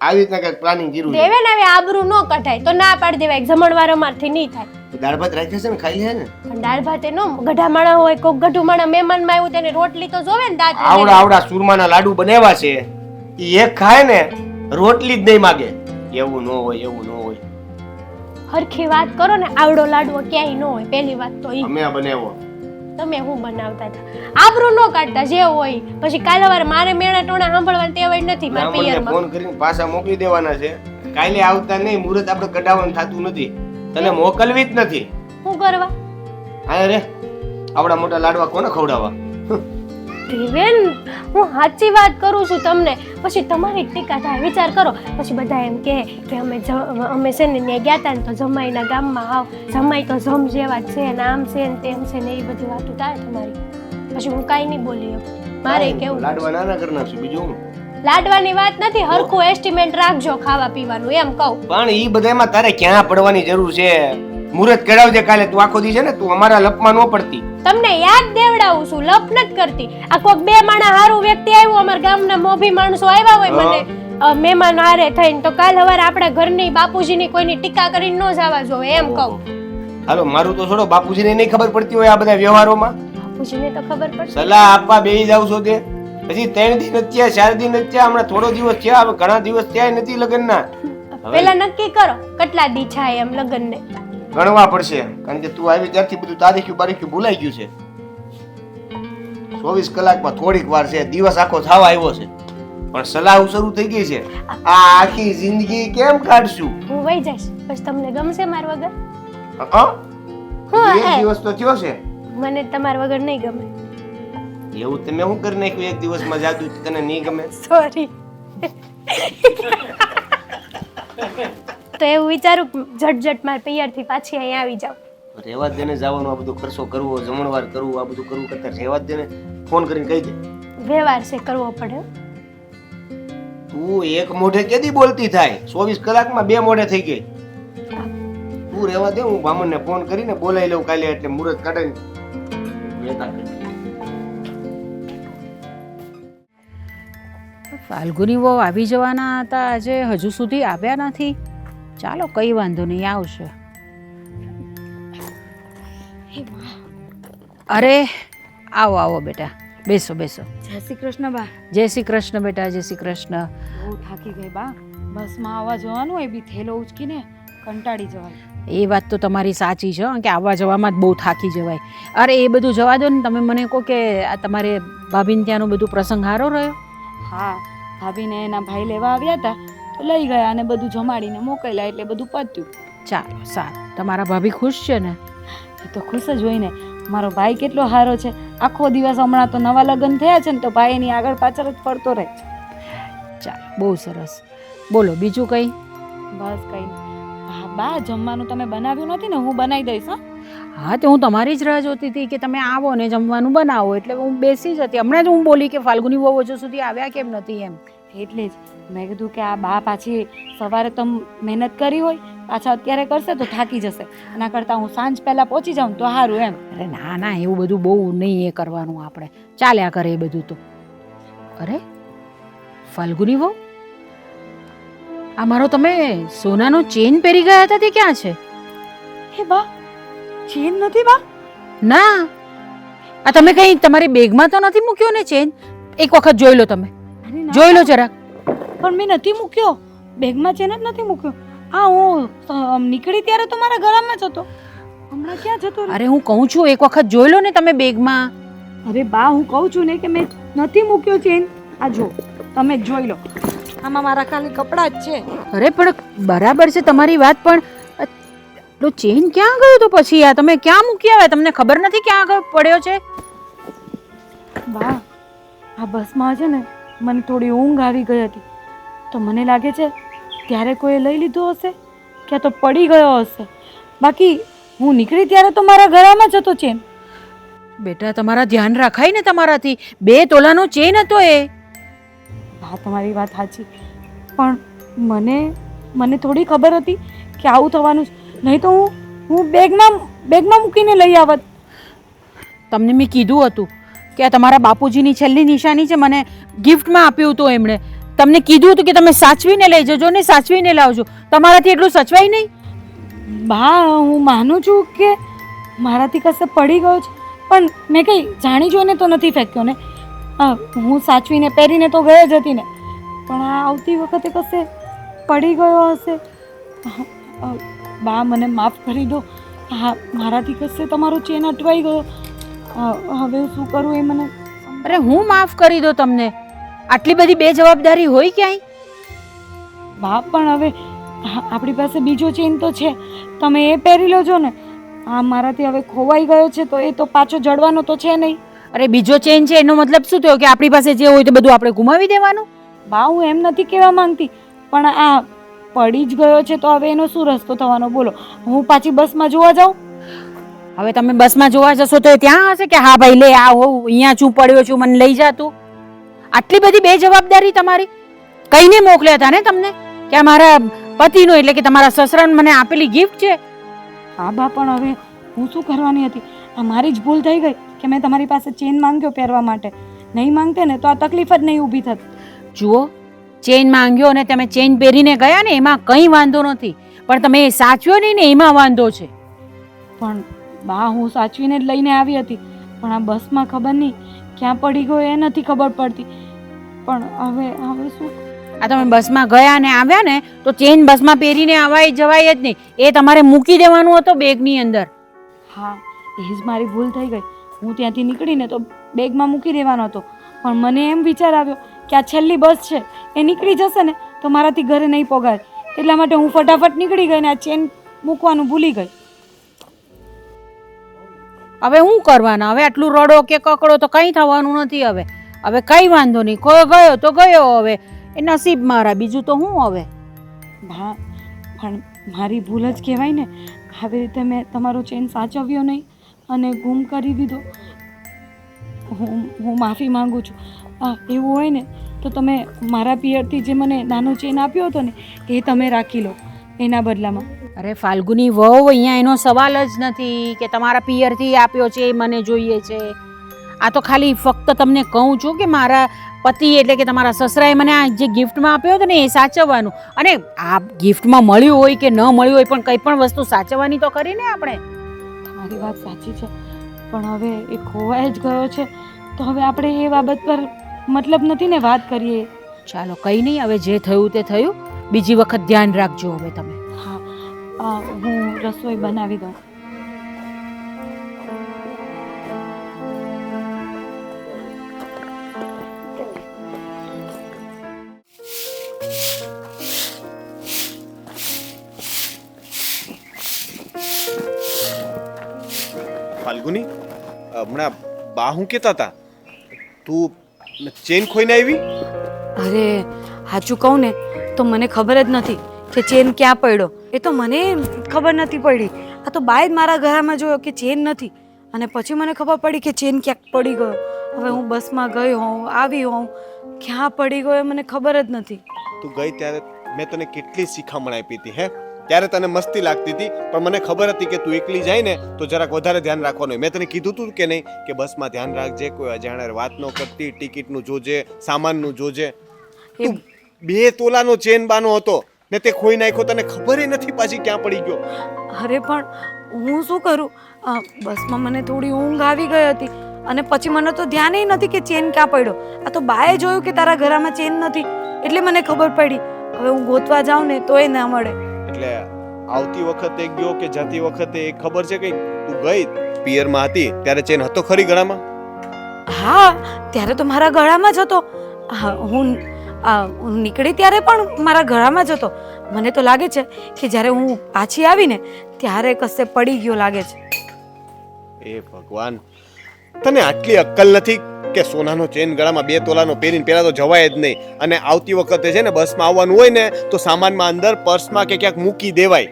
આવી રીતના કઈક પ્લાનિંગ કર્યું છે. દેવેન હવે આબરૂ ન કઢાય તો ના પાડી દેવાય, જમણવાર અમારથી નહીં થાય. દાળ ભાત રાખ્યા છે ને, ખાઈ લે ને. પણ દાળ ભાત નો ગઢા માણા હોય, કોક ગઢું માણા મહેમાનમાં આવ્યું તેને રોટલી તો જોવે ને, દાંત આવડા આવડા સુરમાના લાડુ બનાવ્યા છે, ઈ એક ખાય ને રોટલી જ નહીં માગે. એવું ન હોય, એવું ન હોય. હરખી વાત કરો ને, આવડો લાડવો ક્યાંય ન હોય. પહેલી વાત તો ઈ અમે આ બનાવ્યો. તમે હું બનાવતા હતા, આબરૂ ન કાઢતા જે હોય. પછી કાલે વાર મારે મેણા ટોણા સાંભળવાની ટેવ નથી મારા બ્રાહ્મણને પિયરમાં. ફોન કરીને પાછા મોકલી દેવાના છે. કાલે આવતા નહીં, મુહૂર્ત આપણે કઢાવવાનું થતું નથી, તને મોકલવી જ નથી. શું કરવા? હા રે, આવડા મોટા લાડવા કોને ખવડાવવા? દેવેન, હું સાચી વાત કરું છું તમને, પછી તમારી ટીકા થાય. વિચાર કરો, પછી બધા એમ કહે કે અમે છે ને ત્યાં ગયા હતા ને તો જમાઈના ગામમાં આવ, જમાઈ તો જમ જેવા જ છે ને, આમ છે ને તેમ છે ને, એ બધી વાતો થાય તમારી. પછી હું કાંઈ નહીં બોલી શકું. મારે કેવું, લાડવા નાના કરી નાખશું, બીજું હું. લાડવાની વાત નથી, હરખું એસ્ટિમેટ રાખજો ખાવા પીવાનું, એમ કહું. પણ ઈ બધામાં તારે ક્યાં પડવાની જરૂર છે? મુહૂર્ત કઢાવજે કાલે. તું આખો દી છે ને, તું અમારા લપમાં ન પડતી. તમને યાદ દેવડાવું છું, લપ નથી કરતી. આ કોક બે માણા હારું વ્યક્તિ આવ્યું, અમારા ગામના મોભી માણસો આવ્યા હોય મને મહેમાન હારે થઈને, તો કાલ સવારે આપણા ઘરની બાપુજીની કોઈની ટીકા કરીને ન જવા જોવે, એમ કહું. હાલો, મારું તો છોડો, બાપુજીને નહીં ખબર પડતી હોય આ બધા વ્યવહારોમાં. બાપુજીને તો ખબર પડશે. સલાહ આપવા બેસી જાવ છો તે પછી 3 દિન જ થયા, 4 દિન જ થયા, હમણાં થોડો દિવસ થયા, હવે ઘણા દિવસ થયા નથી લગ્નના. પેલા નક્કી કરો કેટલા દી છે એમ લગ્નને. ગણવા પડશે, કારણ કે તું આવી ત્યારથી બધું તારીખ્યું બારીખ્યું ભૂલાઈ ગયું છે. 24 કલાકમાં થોડીક વાર છે, દિવસ આખો થવા આવ્યો છે, પણ સલાહ શરૂ થઈ ગઈ છે. આ આખી જિંદગી કેમ કાઢશું? હું વહી જઈશ, પછી તમને ગમશે માર વગર? એક દિવસ તો થયો છે. મને તમાર વગર નહીં ગમે. એવું તમે શું કરી નાખ્યું એક દિવસમાં જાદુ, તને નહીં ગમે? સોરી. તો એવું વિચારું ઝટઝટ માર પિયરથી પાછી અહીંયા આવી જાવ. રેવા જ દેને જવાનું, આ બધું ખર્ચો કરવો, જમણવાર કરવું, આ બધું કરવું કરતા રેવા જ દેને. ફોન કરીને કહી દે. વ્યવહાર છે કરવો પડે. તું એક મોઢે કેદી બોલતી થાય? 24 કલાકમાં 2 મોઢે થઈ ગઈ. તું રેવા દે, હું બામણને ફોન કરીને બોલાવી લઉં કાલે, એટલે મુહૂર્ત કાઢીને લેતા કરી. ફાલ્ગુની વહુ આવી જવાના હતા આજે, હજુ સુધી આવ્યા નથી. ચાલો, કઈ વાંધો નહીં, આવશે. અરે આવો આવો બેટા, બેસો બેસો. જય શ્રી કૃષ્ણ બા. જય શ્રી કૃષ્ણ બેટા, જય શ્રી કૃષ્ણ. બહુ થાકી ગઈ બા, બસમાં આવવા જવાનું હોય બી થેલો ઉચકીને કંટાળી જવાય. એ વાત તો તમારી સાચી છે હં, કે આવવા જવામાં જ બહુ થાકી જવાય. અરે એ બધું જવા દો ને, તમે મને કહો કે આ તમારે ભાભીને ત્યાંનો બધું પ્રસંગ સારો રહ્યો? હા, ભાભીને એના ભાઈ લેવા આવ્યા હતા તો લઈ ગયા અને બધું જમાડીને મોકલ્યા એટલે બધું પત્યું. ચાલો સારું. તમારા ભાભી ખુશ છે ને? એ તો ખુશ જ હોય ને. મારો ભાઈ કેટલો સારો છે. આખો દિવસ હમણાં તો નવા લગ્ન થયા છે ને તો ભાઈ એની આગળ પાછળ જ ફરતો રહે. ચાલો, બહુ સરસ. બોલો બીજું કંઈ? બસ કઈ નહીં. હા બા, જમવાનું તમે બનાવ્યું નથી ને? હું બનાવી દઈશ. હા હા, તો હું તમારી જ રાહ જોતી હતી કે તમે આવો ને જમવાનું બનાવો, એટલે હું બેસી જ હતી. હમણાં જ હું બોલી કે ફાલ્ગુની બહુ હજુ સુધી આવ્યા કેમ નથી એમ. એટલે જ મેં કીધું કે આ બા પાછી સવારે તો મહેનત કરી હોય, પાછા અત્યારે કરશે તો થાકી જશે. એના કરતાં હું સાંજ પહેલાં પહોંચી જાઉં તો સારું એમ. અરે ના ના, એવું બધું બહુ નહીં એ કરવાનું આપણે. ચાલ્યા કરે એ બધું તો. અરે ફાલ્ગુની વહુ, આ મારો તમે સોનાનો ચેન પહેરી ગયા હતા તે ક્યાં છે? હે બા, ચેન નથી બા? ના, આ તમે કઈ તમારી બેગમાં તો નથી મૂક્યો ને ચેન? એક વખત જોઈ લો તમે, અરે ના, જોઈ લો જરાક. પણ મેં નથી મૂક્યો. બેગમાં ચેન જ નથી મૂક્યો. હા, હું નીકળી ત્યારે તો મારા ગળામાં જ હતો. હમણાં ક્યાં જતો રહ્યો? અરે હું કહું છું એક વખત જોઈ લો ને તમે બેગમાં. અરે બા, હું કહું છું ને કે મેં નથી મૂક્યો ચેન. આ જો, તમે જ જોઈ લો. આમાં મારા ખાલી કપડાં જ છે. અરે પણ બરાબર છે તમારી વાત, પણ પેલો ચેન ક્યાં ગયો તો પછી? આ તમે ક્યાં મૂકી આવ્યા? તમને ખબર નથી ક્યાં પડ્યો છે? બા, આ બસમાં છે ને મને થોડી ઊંઘ આવી ગઈ હતી તો મને લાગે છે ત્યારે કોઈએ લઈ લીધો હશે, ક્યાં તો પડી ગયો હશે. બાકી હું નીકળી ત્યારે તો મારા ગળામાં જ હતો ચેન. બેટા તમારા ધ્યાન રાખાય ને તમારાથી. 2 તોલાનો ચેન હતો એ. હા, તમારી વાત સાચી, પણ મને થોડી ખબર હતી કે આવું થવાનું છે. નહીં તો હું બેગમાં મૂકીને લઈ આવત. તમને મેં કીધું હતું કે આ તમારા બાપુજીની છેલ્લી નિશાની છે, મને ગિફ્ટમાં આપ્યું હતું એમણે. તમને કીધું હતું કે તમે સાચવીને લઈ જજો ને સાચવીને લાવજો. તમારાથી એટલું સચવાય નહીં? બા, હું માનું છું કે મારાથી કશે પડી ગયો છે, પણ મેં કંઈ જાણી જોઈને તો નથી ફેંક્યો ને. હું સાચવીને પહેરીને તો ગયો જ હતી ને, પણ આ આવતી વખતે કશે પડી ગયો હશે. બા, મને માફ કરી દો. હા, મારાથી કશે તમારો ચેન અટવાઈ ગયો. હવે શું કરું એ મને. અરે હું માફ કરી દો તમને? આટલી બધી બેજવાબદારી હોય ક્યાંય? બા, પણ હવે આપણી પાસે બીજો ચેન તો છે, તમે એ પહેરી લેજો ને. આ મારાથી હવે ખોવાઈ ગયો છે તો એ તો પાછો જડવાનો તો છે નહીં. અરે બીજો ચેન છે એનો મતલબ શું થયો? કે આપણી પાસે જે હોય તે બધું આપણે ગુમાવી દેવાનું? બા, હું એમ નથી કહેવા માંગતી, પણ આ પડી જ ગયો છે તો હવે એનો શું રસ્તો થવાનો બોલો? હું પાછી બસમાં જોવા જાઉં? હવે તમે બસમાં જોવા જશો તો એ ત્યાં હશે કે હા ભાઈ લે આ હું અહીંયા છું, પડ્યો છું, મને લઈ જા તું? આટલી બધી બેજવાબદારી તમારી? કઈને મોકલ્યા હતા ને તમને કે આ મારા પતિનો એટલે કે તમારા સસરાને મને આપેલી ગિફ્ટ છે? હા બા, પણ હવે હું શું કરવાની હતી? આ મારી જ ભૂલ થઈ ગઈ કે મેં તમારી પાસે ચેન માંગ્યો પહેરવા માટે. નહીં માંગતે ને તો આ તકલીફ જ નહીં ઊભી થત. જુઓ, ચેન માંગ્યો અને તમે ચેન પહેરીને ગયા ને એમાં કંઈ વાંધો નથી, પણ તમે એ સાચવ્યો નહીં ને એમાં વાંધો છે. પણ બા, હું સાચવીને જ લઈને આવી હતી, પણ આ બસમાં ખબર નહીં ક્યાં પડી ગયો એ નથી ખબર પડતી. પણ હવે શું? આ તમે બસમાં ગયા ને આવ્યા ને તો ચેન બસમાં પહેરીને આવાય જવાય જ નહીં. એ તમારે મૂકી દેવાનું હતો બેગની અંદર. હા, એ જ મારી ભૂલ થઈ ગઈ. હું ત્યાંથી નીકળીને તો બેગમાં મૂકી દેવાનો હતો, પણ મને એમ વિચાર આવ્યો કે આ છેલ્લી બસ છે, એ નીકળી જશે ને તો મારાથી ઘરે નહીં પહોંચાય. એટલા માટે હું ફટાફટ નીકળી ગઈ ને આ ચેન મૂકવાનું ભૂલી ગઈ. હવે શું કરવાના? હવે આટલું રડો કે કકડો તો કંઈ થવાનું નથી. હવે કંઈ વાંધો નહીં, ગયો તો ગયો. હવે એ નસીબ મારા, બીજું તો હું હવે. હા, પણ મારી ભૂલ જ કહેવાય ને. આવી રીતે મેં તમારો ચેન સાચવ્યો નહીં અને ગુમ કરી દીધો. હું માફી માંગુ છું. એવું હોય ને તો તમે મારા પિયરથી જે મને નાનો ચેન આપ્યો હતો ને એ તમે રાખી લો એના બદલામાં. અરે ફાલ્ગુની વહુ, અહીંયા એનો સવાલ જ નથી કે તમારા પિયરથી આપ્યો છે એ મને જોઈએ છે. આ તો ખાલી ફક્ત તમને કહું છું કે મારા પતિ એટલે કે તમારા સસરાએ મને આ જે ગિફ્ટમાં આપ્યો હતો ને એ સાચવવાનું. અને આ ગિફ્ટમાં મળ્યું હોય કે ન મળ્યું હોય પણ કંઈ પણ વસ્તુ સાચવવાની તો કરી ને આપણે. તમારી વાત સાચી છે, પણ હવે એ ખોવાઈ જ ગયો છે તો હવે આપણે એ બાબત પર મતલબ નથી ને વાત કરીએ. ચાલો કંઈ નહીં, હવે જે થયું તે થયું. બીજી વખત ધ્યાન રાખજો હવે તમે. હા, હું રસોઈ બનાવી દઉં. ફાલ્ગુની હમણાં બા હું કહેતા હતા તું ચેન ખોઈને આવી? અરે સાચું કહું ને તો મને ખબર જ નથી કે ચેન ક્યાં પડ્યો. એ તો મને ખબર નથી પડી. આ તો બાય જ મારા ઘરમાં જોયો કે ચેન નથી અને પછી મને ખબર પડી કે ચેન ક્યાંક પડી ગયો. હવે હું બસમાં ગઈ હોઉં આવી હોઉં ક્યાં પડી ગયો એ મને ખબર જ નથી. તું ગઈ ત્યારે મેં તને કેટલી શિખામણ આપી હતી હે? ત્યારે તને મસ્તી લાગતી હતી પણ મને ખબર હતી કે તું એકલી જાય ને તો જરાક વધારે ધ્યાન રાખવાનું હોય. મેં તને કીધું તું કે નહીં કે બસમાં ધ્યાન રાખજે, કોઈ અજાણ્યા વાત ન કરતી, ટિકિટનું જોજે, સામાનનું જોજે. તું 2 તોલાનો ચેન બાનો હતો ને તે ખોઈ નાખ્યો, તને ખબર નથી પાછી ક્યાં પડી ગયો. અરે પણ હું શું કરું, બસમાં મને થોડી ઊંઘ આવી ગઈ હતી અને પછી મને તો ધ્યાન નથી કે ચેન ક્યાં પડ્યો. આ તો બાએ જોયું કે તારા ઘરમાં ચેન નથી એટલે મને ખબર પડી. હવે હું ગોતવા જાઉં ને તોય ના મળે. એટલે આવતી વખતે ગયો કે જતી વખતે એ ખબર છે કઈ તું ગઈ પિયરમાં હતી ત્યારે ચેન હતો ખરી ગળામાં? હા ત્યારે તો મારા ગળામાં જ હતો. હું નીકળી ત્યારે પણ મારા ગળામાં જ હતો. મને તો લાગે છે કે જ્યારે હું પાછી આવીને ત્યારે કશે પડી ગયો લાગે છે. એ ભગવાન, તને આટલી અક્કલ નથી કે સોનાનો ચેન ગળામાં 2 તોલાનો પહેરીને પેલા તો જવાય જ નહીં. અને આવતી વખતે છે ને બસમાં આવવાનું હોય ને તો સામાનમાં અંદર પર્સમાં કે ક્યાંક મૂકી દેવાય.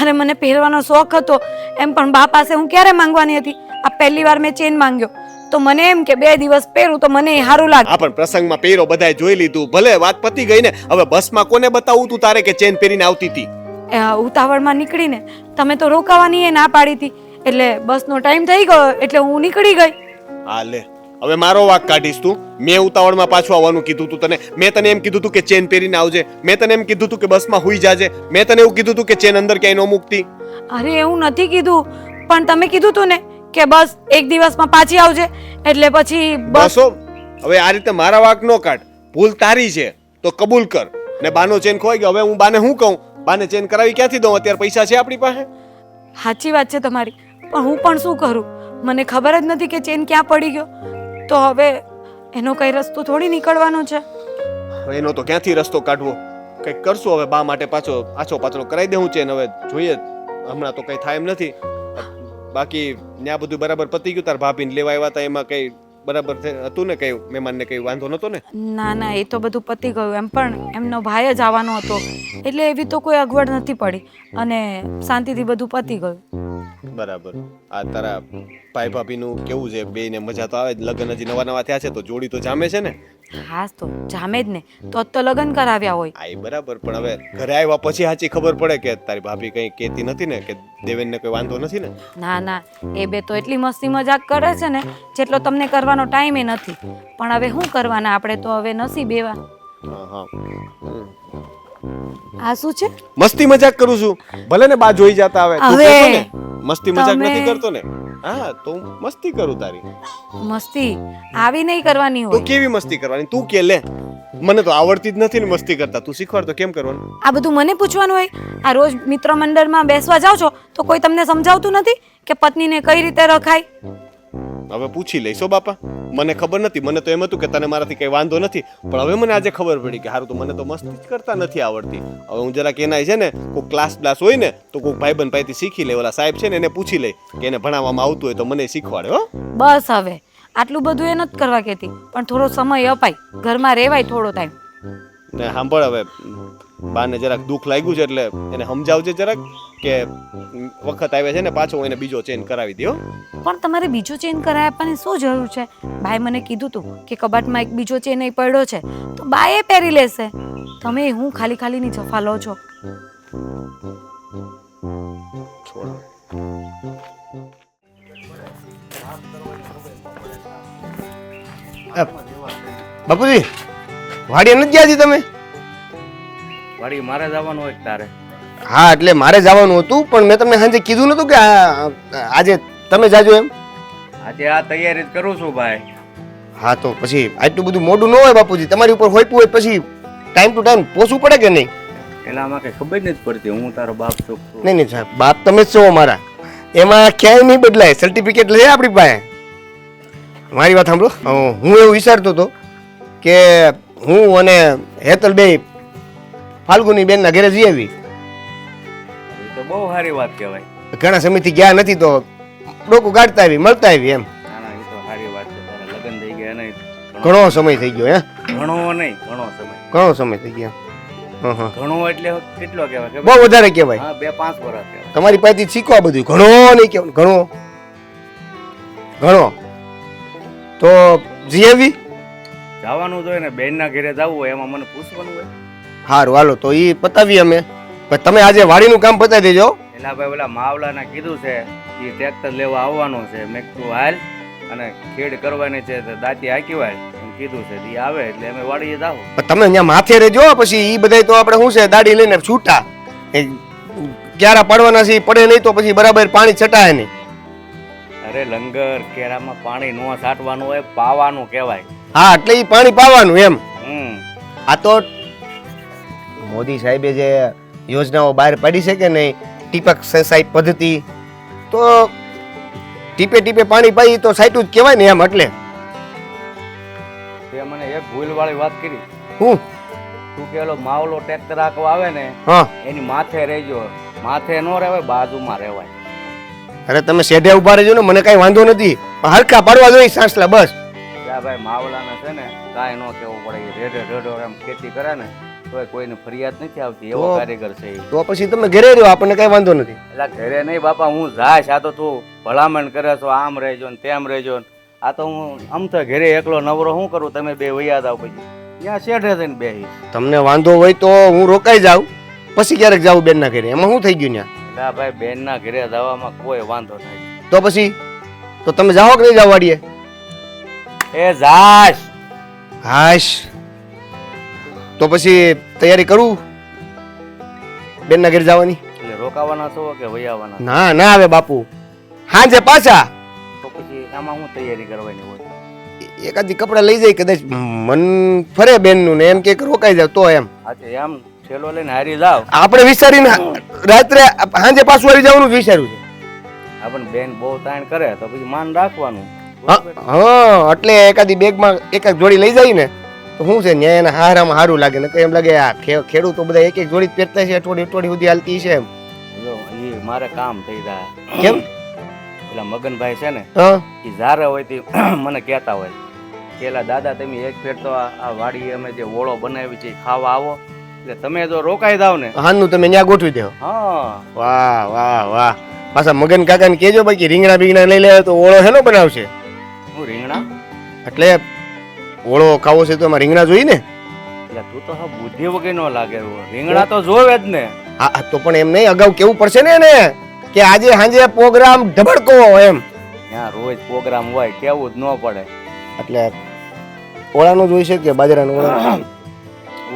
અરે મને પહેરવાનો શોખ હતો એમ પણ બા પાસે હું ક્યારે માંગવાની હતી. આ પહેલી વાર મેં ચેન માંગ્યો તો મને એમ કે 2 દિવસ પહેરું તો મને સારું લાગે. આ પણ પ્રસંગમાં પહેરો બધાએ જોઈ લીધું, ભલે વાત પતી ગઈ ને. હવે બસમાં કોને બતાવું તું તારે કે ચેન પહેરીને આવતી હતી? ઉતાવળમાં નીકળીને તમે તો રોકાવાની એ ના પાડી હતી એટલે બસનો ટાઈમ થઈ ગયો એટલે હું નીકળી ગઈ. હા લે, હવે મારો વાક કાઢીશ તું. મેં ઉતાવળમાં પાછું આવવાનું કીધું તું તને. મેં તને એમ કીધું તું કે ચેન પહેરીને આવજે. મેં તને એમ કીધું તું કે બસમાં હુઈ જાજે. મેં તને એવું કીધું તું કે ચેન અંદર ક્યાંય ન મૂકતી. અરે એવું નથી કીધું પણ તમે કીધું તું ને કે બસ 1 દિવસમાં પાછી આવજે એટલે પછી બસો હવે આ રીતે મારા વાક નો કાઢ. ભૂલ તારી છે તો કબૂલ કર. ને બાનો ચેન ખોઈ ગયો, હવે હું બાને શું કહું? બાને ચેન કરાવી ક્યાંથી દઉં? અત્યારે પૈસા છે આપણી પાસે? સાચી વાત છે તમારી પણ હું પણ શું કરું, મને ખબર જ નથી કે ચેન ક્યાં પડી ગયો. તો હવે એનો કઈ રસ્તો થોડી નીકળવાનો છે. એનો તો ક્યાંથી રસ્તો કાઢવો? કંઈક કરશું હવે. બા માટે પાછો આછો પાછો કરાવી દઉં ચેન. હવે જોઈએ, હમણાં તો કઈ થાય એમ નથી. બાકી ત્યાં બધું બરાબર પતી ગયું? તાર ભાભીને લેવા આવ્યા હતા એમાં કઈ બરાબર હતું ને? કઈ મહેમાનને કઈ વાંધો નતો ને? ના ના એ તો બધું પતી ગયું. એમ પણ એમનો ભાઈ જ આવવાનો હતો એટલે એવી તો કોઈ અગવડ નથી પડી અને શાંતિથી બધું પતી ગયું. બરાબર. આ તારા ભાઈ ભાભીનું કેવું છે? બેયને મજા તો આવે જ. લગ્ન હજી નવા નવા થયા છે તો જોડી તો જામે છે ને? હા તો જામે જ ને, તો જ તો લગ્ન કરાવ્યા હોય. આ એ બરાબર. પણ હવે ઘરે આવ્યા પછી સાચી ખબર પડે કે તારી ભાભી કઈ કહેતી નથી ને કે દેવેનને કોઈ વાંધો નથી ને? ના ના એ બે તો એટલી મસ્તી મજાક કરે છે ને જેટલો તમને કરવાનો ટાઈમ એ નથી. પણ હવે શું કરવાના, આપણે તો હવે નસીબ એવા. હા હા. આ શું છે? મસ્તી મજાક કરું છું. ભલે ને બા જોઈ જતા આવે. તું હવે કહેતો ને મસ્તી મજાક તમે- નથી કરતો ને? હા તો હું મસ્તી કરું તારી. મસ્તી આવી નહીં કરવાની તો હોય. કેવી મસ્તી કરવાની તું કે લે? મને તો આવડતી જ નથી ને મસ્તી કરતા. તું શીખવાડ તો કેમ કરવાનું? આ બધું મને પૂછવાનું હોય? આ રોજ મિત્ર મંડળમાં બેસવા જાઓ છો તો કોઈ તમને સમજાવતું નથી કે પત્નીને કઈ રીતે રખાય? હવે પૂછી લઈશો બાપા. મને ખબર નથી. મને તો એમ હતું કે તને મારાથી કઈ વાંધો નથી પણ હવે મને આજે ખબર પડી કે હારું તો મને તો મસ્તી જ કરતા નથી આવડતી. હવે હું જરાક એના છે ને કોઈ ક્લાસ હોય ને તો કોઈ ભાઈબંધ પાસેથી શીખી લે. ઓલા સાહેબ છે ને એને પૂછી લે કે એને ભણાવવામાં આવતું હોય તો મને શીખવાડે. હો બસ હવે આટલું બધું એ નથી કરવા કહેતી પણ થોડો સમય અપાય, ઘરમાં રહેવાય થોડો ટાઈમ. ને સાંભળ, હવે બાને જરાક દુઃખ લાગ્યું છે એટલે એને સમજાવજે જરાક કે વખત આવે છે ને પાછો એને બીજો ચેન્જ કરાવી દો. પણ તમારે બીજો ચેન કરાવી આપવાની શું જરૂર છે? બાએ મને કીધું તું કે કબાટમાં એક બીજો ચેન અહીં પડ્યો છે તો બાએ પહેરી લેશે. તમે હું ખાલી ખાલીની જફા લો છો. બાપુજી વાડીએ નથી ગયા હજી તમે? વાડી મારે જવાનું હોય તારે? હા એટલે મારે જવાનું હતું પણ મેં તમને સાંજે કીધું નતું કે આજે તમે જાજો એમ? આજે આ તૈયારી જ કરું છું ભાઈ. હા તો પછી આટલું બધું મોડું ન હોય બાપુજી. તમારી ઉપર હોઈપું હોય પછી ટાઈમ ટુ ટાઈમ પહોંચવું પડે કે નહીં? એટલે આમાં કઈ ખબર નથી પડતી હું તારો બાપ છું. નહીં નહીં સાહેબ, બાપ તમે જ છો મારા, એમાં ક્યાંય નહીં બદલાય. સર્ટિફિકેટ લે આપણી પાસે. મારી વાત સાંભળો, હું એવું વિચારતો હતો કે હું અને હેતલ બે ફાલ્ગુની બેનના ઘરે જઈ આવી. એ તો બહુ સારી વાત કહેવાય. ઘણા સમયથી ગયા નથી તો ડોકું કાઢતા આવી, મળતા આવી એમ. ના ના, એ તો સારી વાત છે. તારા લગ્ન થઈ ગયા નહીં, ઘણો સમય થઈ ગયો. ઘણો નહીં, ઘણો સમય. ઘણો સમય થઈ ગયો. હા, ઘણો એટલે કેટલો કહેવાય ખબર? બહુ વધારે કહેવાય. હા, 2-5 વર્ષ કહેવાય. તમારી પાસેથી શીખવા બધું. ઘણો નહીં કહેવાનું, ઘણો ઘણો. તો જઈ આવી. જવાનું જોઈએ ને, બેનના ઘરે જવું હોય એમાં મને પૂછવાનું હોય. સારું હાલો, તો એ પતાવીએ અમે. પણ તમે આજે વાડીનું કામ પતાવી દેજો. એલા ભાઈ ઓલા માવલાને કીધું છે એ ટ્રેક્ટર લેવા આવવાનું છે. મેં કીધું હાલ, અને ખેડ કરવાની છે તો દાંતી હાકી વાળ એમ કીધું છે. એ આવે એટલે અમે વાડીએ જાવ. પણ તમે અહીંયા માથે રહેજો. પછી એ બધા તો આપણે શું છે, દાડી લઈને છૂટા ક્યારા પાડવાના છે. પડે નહીં તો પછી બરાબર પાણી છટાય નહીં. અરે લંગર કેરામાં પાણી ન છાંટવાનું હોય, પાવાનું કહેવાય. હા, એટલે એ પાણી પાવાનું એમ. આ તો મોદી સાહેબે જે યોજનાઓ બહાર પાડી છે કે નહીં, ટીપક સિંચાઈ પદ્ધતિ, તો ટીપે ટીપે પાણી પાઈ તો સાઈટું જ કહેવાય ને એમ. એટલે તે મને એક ભૂલ વાળી વાત કરી. હું તું કે ઓલો માવલો ટ્રેક્ટર આખો આવે ને હા, એની માથે રહેજો. માથે ન રહેવાય, બાજુમાં રહેવાય. અરે તમે શેઢે ઉભા રહેજો ને, મને કઈ વાંધો નથી. પણ હરખા પાડવા જોઈએ સાંસલા, બસ. ત્યાં ભાઈ માવલાને છે ને કાંઈ ન કહેવું પડે. રેડે રેડો એમ ખેતી કરે ને તો કોઈને ફરિયાદ નથી આવતી, એવો કારીગર છે ઈ. તો પછી તમે ઘરે રહ્યો, આપણને કઈ વાંધો નથી. એટલે ઘરે નહીં બાપા, હું જાશ. આ તો તું ભલામણ કરે છો, આમ રહેજો ને તેમ રહેજો ને. આ તો હું આમ તો ઘરે એકલો નવરો શું કરું, તમે બે વૈયા જાવ પછી ત્યાં શેઠે થઈને બેસી. તમને વાંધો હોય તો હું રોકાઈ જાઉં, પછી ક્યારેક જાઉં બેનના ઘરે. એમાં શું થઈ ગયું ત્યાં? એટલે ભાઈ બેનના ઘરે જવામાં કોઈ વાંધો નહીં. તો પછી તો તમે જાઓ કે નહીં જાઓ વાડીએ? એ જાશ. હાશ, તો પછી તૈયારી કરું બેનના ઘરે જવાની. એટલે રોકાવાના છો કે વૈયાવાના? ના ના આવે બાપુ, હાંજે પાછા. તો પછી આમાં હું તૈયારી કરવાની હોય? એકાદી કપડા લઈ જાય, કદાચ મન ફરે બેનનું ને એમ કે રોકાઈ જાવ તો એમ. અચ્છા, એમ થેલો લઈને હારી જાવ. આપણે વિચારીને રાત્રે હાંજે પાછું આવી જવાનું વિચાર્યું છે. આપણને બેન બહુ તાણ કરે તો પછી માન રાખવાનું. હા, એટલે એકાદી બેગમાં એક એક જોડી લઈ જાય ને તો શું છે, ન્યાય એના હારામાં સારું લાગે ને. એમ લાગે આ ખેડૂતો બધા એક એક જોડી પહેરતા છે, અઠવાડિયે સુધી હાલતી છે એમ. જો એ મારે કામ થઈ જાય. કેમ? પેલા મગનભાઈ છે ને, હા, એ જારે હોય તે મને કહેતા હોય પેલા દાદા તમે એક ફેર તો આ વાડી અમે જે ઓળો બનાવી છે ખાવા આવો. એટલે તમે જો રોકાઈ જાવ ને હાનનું તમે ન્યા ગોઠવી દો. હા. વાહ વાહ વાહ. પાછા મગન કાકાને કહેજો બાકી રીંગણા બીંગણા લઈ લે તો ઓળો હેનો બનાવશે. હું રીંગણા? એટલે ઓળો ખાવો છે તો એમાં રીંગણા જોઈએ ને. એટલે તું તો હા બુદ્ધિ વગર નો લાગે. રીંગણા તો જોવે જ ને. હા, તો પણ એમ નહીં, અગાઉ કેવું પડશે ને એને કે આજે સાંજે પ્રોગ્રામ ધબડકો એમ. ત્યાં રોજ પ્રોગ્રામ હોય, કેવું જ ન પડે. એટલે ઓળાનો જોઈ છે કે બાજરાનો? ઓળા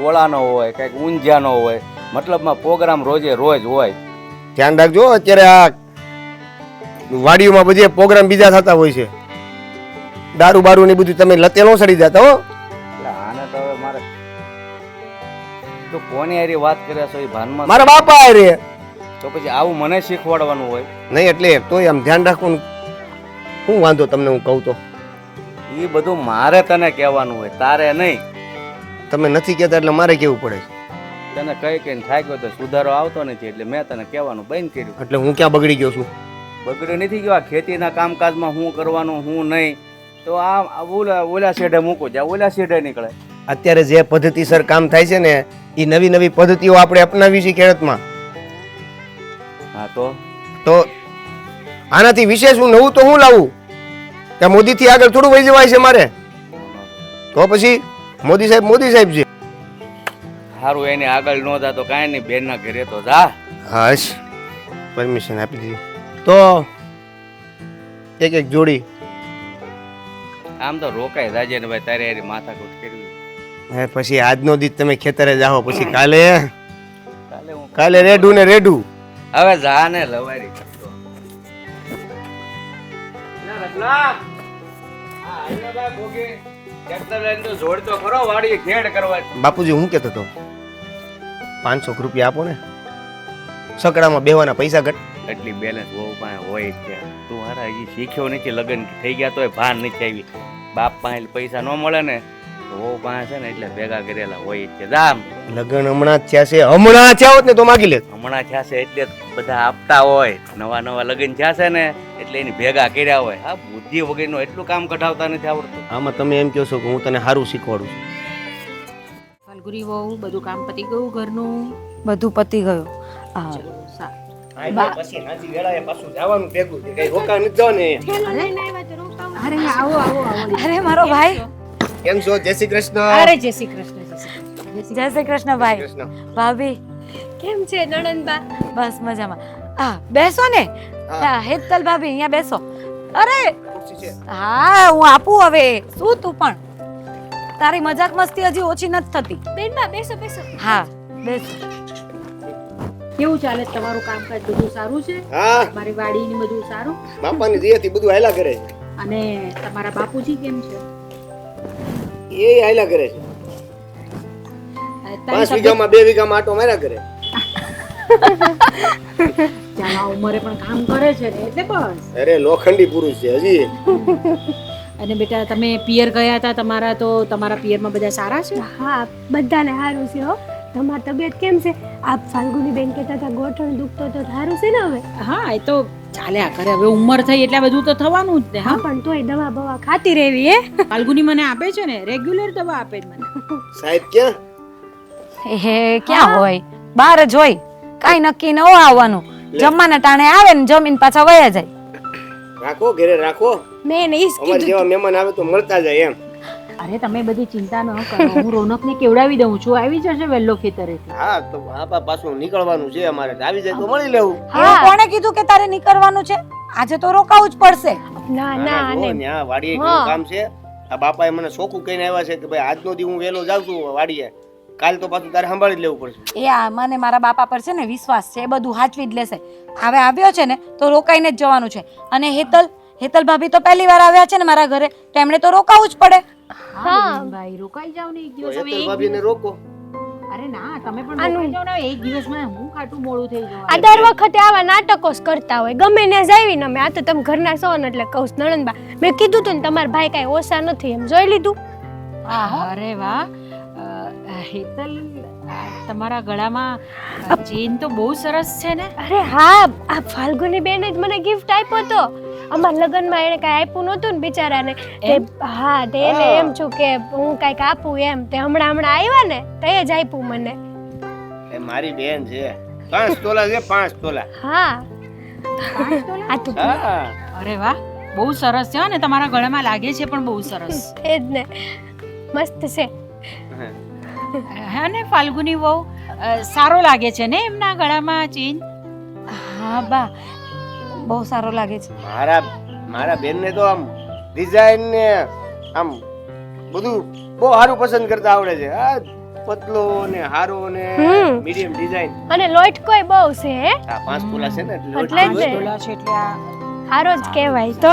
ઓળાનો હોય, કઈક ઊંઝાનો હોય, મતલબમાં પ્રોગ્રામ રોજે રોજ હોય. ધ્યાન રાખજો, અત્યારે આ વાડીઓમાં બધી પ્રોગ્રામ બીજા થતા હોય છે. દારૂ બારૂ ની બધું તમે લતે નો સડી જતા હો. એટલે આને તો હવે મારે તો કોની હારી વાત કરે છો એ ભાનમાં? મારા બાપા રે. તો પછી આવું મને શીખવાડવાનું હોય? નહીં, એટલે તોય આમ ધ્યાન રાખવાનું. શું વાંધો તમને હું કહું તો? એ બધું મારે તને કહેવાનું હોય, તારે નહીં. તમે નથી કહેતા એટલે મારે કેવું પડે છે. તને કઈ કઈ થાક્યો તો સુધારો આવતો નથી એટલે મેં તને કહેવાનું બંધ કર્યું. એટલે હું ક્યાં બગડી ગયો છું? બગડી નથી ગયો. આ ખેતીના કામકાજમાં હું કરવાનું હું નહીં તો આ ઓલા શેઢે મૂકું જા, ઓલા શેઢે નીકળે. અત્યારે જે પદ્ધતિસર કામ થાય છે ને એ નવી નવી પદ્ધતિઓ આપણે અપનાવી છે ખેડૂતમાં. હા, તો આનાથી વિશેષ હું નવું તો હું લાવું? ત્યાં મોદીથી આગળ થોડું વહી જવાય છે મારે? તો પછી મોદી સાહેબ છે. સારું, એને આગળ ન જા તો કાંઈ નહીં, બેનના ઘરે તો જા. હાશ, પરમિશન આપી દીધી. તો એક એક જોડી. આમ તો રોકાઈ જાજે ને ભાઈ, તારે હારી માથાકૂટ કરવી. હે પછી આજનો દિવસ તમે ખેતરે જાઓ, પછી કાલે કાલે હું કાલે રેડું ને રેડું. હવે જા ને લવારી કરતો. બાપુજી હું કહેતો હતો, 500 રૂપિયા આપો ને, સકડામાં બેહવાના પૈસા ઘટ. એટલી બેલેન્સ બહુ પાસે હોય જ છે. તું હારા હજી શીખ્યો નથી, લગ્ન થઈ ગયા તોય ભાન નથી આવી. બાપ પાસે પૈસા ન મળે ને તો બહુ પાસે છે ને એટલે ભેગા કરેલા હોય જ છે. જામ લગ્ન હમણાં જ થયા છે, હમણાં થયા હોત ને તો માગી લે. હમણાં થયા છે એટલે બધા આપતા હોય, નવા નવા લગ્ન થયા છે ને એટલે એની ભેગા કર્યા હોય. હા, બુદ્ધિ વગરનો એટલું કામ કઢાવતા નથી આવડતું. આમાં તમે એમ કહો છો કે હું તને સારું શીખવાડું છું. ફાલ્ગુની વહુ બધું કામ પતી ગયું ઘરનું? બધું પતી ગયું. હા ચલો, સારું. પછી હાજી વેળાએ પાછું જવાનું ભેગું છે, કઈ રોકા નથી જવાનું અહીંયા. થેલો લઈને આવ્યા તો રોકાવું. અરે આવો આવો આવો. અરે મારો ભાઈ, કેમ છો? જય શ્રી કૃષ્ણ. અરે જય શ્રી કૃષ્ણ, જય શ્રી કૃષ્ણ. જય શ્રી કૃષ્ણ ભાઈ. કૃષ્ણ. ભાભી, કેમ છે નણંદબા? બસ મજામાં. હા બેસો ને. હા હેતલ ભાભી અહીંયા બેસો. અરે ખુરશી છે. હા હું આપું હવે. શું તું પણ તારી મજાક મસ્તી હજી ઓછી નથી થતી. બેનબા બેસો બેસો. હા બેસો. કેવું ચાલે છે તમારું કામકાજ? બધું સારું છે? હા, મારી વાડી ને બધું સારું? બાપાની દયાથી બધું હાયલા કરે છે. અને તમારા બાપુજી કેમ છે? એ હાયલા કરે છે. તારી 5 વીઘામાં 2 વીઘામાં આટો માર્યા કરે. ચાલો, આ ઉંમરે પણ કામ કરે છે ને એટલે બસ. અરે લોખંડી પુરુષ છે હજી. અને બેટા તમે પિયર ગયા હતા તમારા, તો તમારા પિયરમાં બધા સારા છે? હા બધાને સારું છે હો. તમારી તબિયત કેમ છે? આપ ફાલ્ગુની બેન કહેતા હતા ગોઠણ દુખતો તો સારું છે ને હવે? હા, એ તો ચાલ્યા કરે. હવે ઉંમર થઈ એટલે બધું તો થવાનું જ ને. હા પણ તોય દવા બવા ખાતી રહેવી હે. ફાલ્ગુની મને આપે છે ને, રેગ્યુલર દવા આપે છે મને. સાહેબ ક્યાં? હે ક્યાં હોય? બહાર જ હોય. કાઈ નક્કી ન હોય આવવાનું. જમવાના ટાણે આવે ને જમીન પાછા વયા જાય. રાખો ઘરે રાખો. મેં એને ઈજ અમારે જેવા મહેમાન આવે તો મળતા જાય એમ. અરે તમે બધી ચિંતા ન કરો, હું રોનકને કેવડાવી દઉં છું, આવી જશે વહેલો ખેતરેથી. હા તો આપા પાછું નીકળવાનું છે અમારે, આવી જાય તો મળી લેવું. હા કોણે કીધું કે તારે નીકળવાનું છે? આજે તો રોકાવું જ પડશે. ના ના જો આને ન્યા વાડીએ કેવું કામ છે. આ બાપાએ મને ચોખ્ખું કહીને આવ્યા છે કે ભાઈ આજનો દી હું વહેલો જાઉં છું વાડીએ, કાલ તો પાછું તારે સંભાળી જ લેવું પડશે. એ આ મને મારા બાપા પર છે ને વિશ્વાસ છે, એ બધું હાચવી જ લેશે. હવે આવ્યો છે ને તો રોકાઈને જ જવાનું છે. અને હેતલ ભાભી તો પહેલી વાર આવ્યા છે ને મારા ઘરે, તો એમણે તો રોકાવું જ પડે. હા ભાઈ, રોકાઈ જાવ ને એક દિવસ. હવે હેતલ ભાભીને રોકો. અરે ના, તમે પણ રોકાઈ જાવ ને. એક દિવસમાં હું ખાટું મોડું થઈ આ જવાનું. દર વખતે આવા નાટકો જ કરતા હોય. ગમે ને જાવી ને અમે આ તો તમે ઘરના છો ને એટલે કહું છું નણંદબા, મેં કીધું તું ને તમારા ભાઈ કાંઈ ઓછા નથી એમ જોઈ લીધું. અરે વાહ હેતલ, તમારા ગળામાં ચેન તો બહુ સરસ છે ને. અરે હા, આ ફાલ્ગુની બેન જ મને ગિફ્ટ આપ્યો તો. અમારા લગ્નમાં એને કાંઈ આપ્યું નહોતું ને બિચારાને. હા તે એને એમ છું કે હું કાંઈક આપું એમ. તે હમણાં આવ્યા ને તે જ આપ્યું મને. એ મારી બેન છે. 5 તોલા છે, 5 તોલા. હા આ તો હા અરે વાહ, બહુ સરસ છે. અને તમારા ગળામાં લાગે છે પણ બહુ સરસ. એ જ ને, મસ્ત છે. હા ને ફાલ્ગુની વહુ, સારો લાગે છે ને એમના ગળામાં ચેન? હા બા, બહુ સારો લાગે છે. મારા બેનને તો આમ ડિઝાઇન ને આમ બધું બહુ સારું પસંદ કરતા આવડે છે. આ પતલો ને હારો ને મીડિયમ ડિઝાઇન. અને લોટ કોઈ બહુ છે હે. આ 5 તોલા છે ને એટલે જ ને. ડોલા છે એટલે આ સારો જ કહેવાય તો.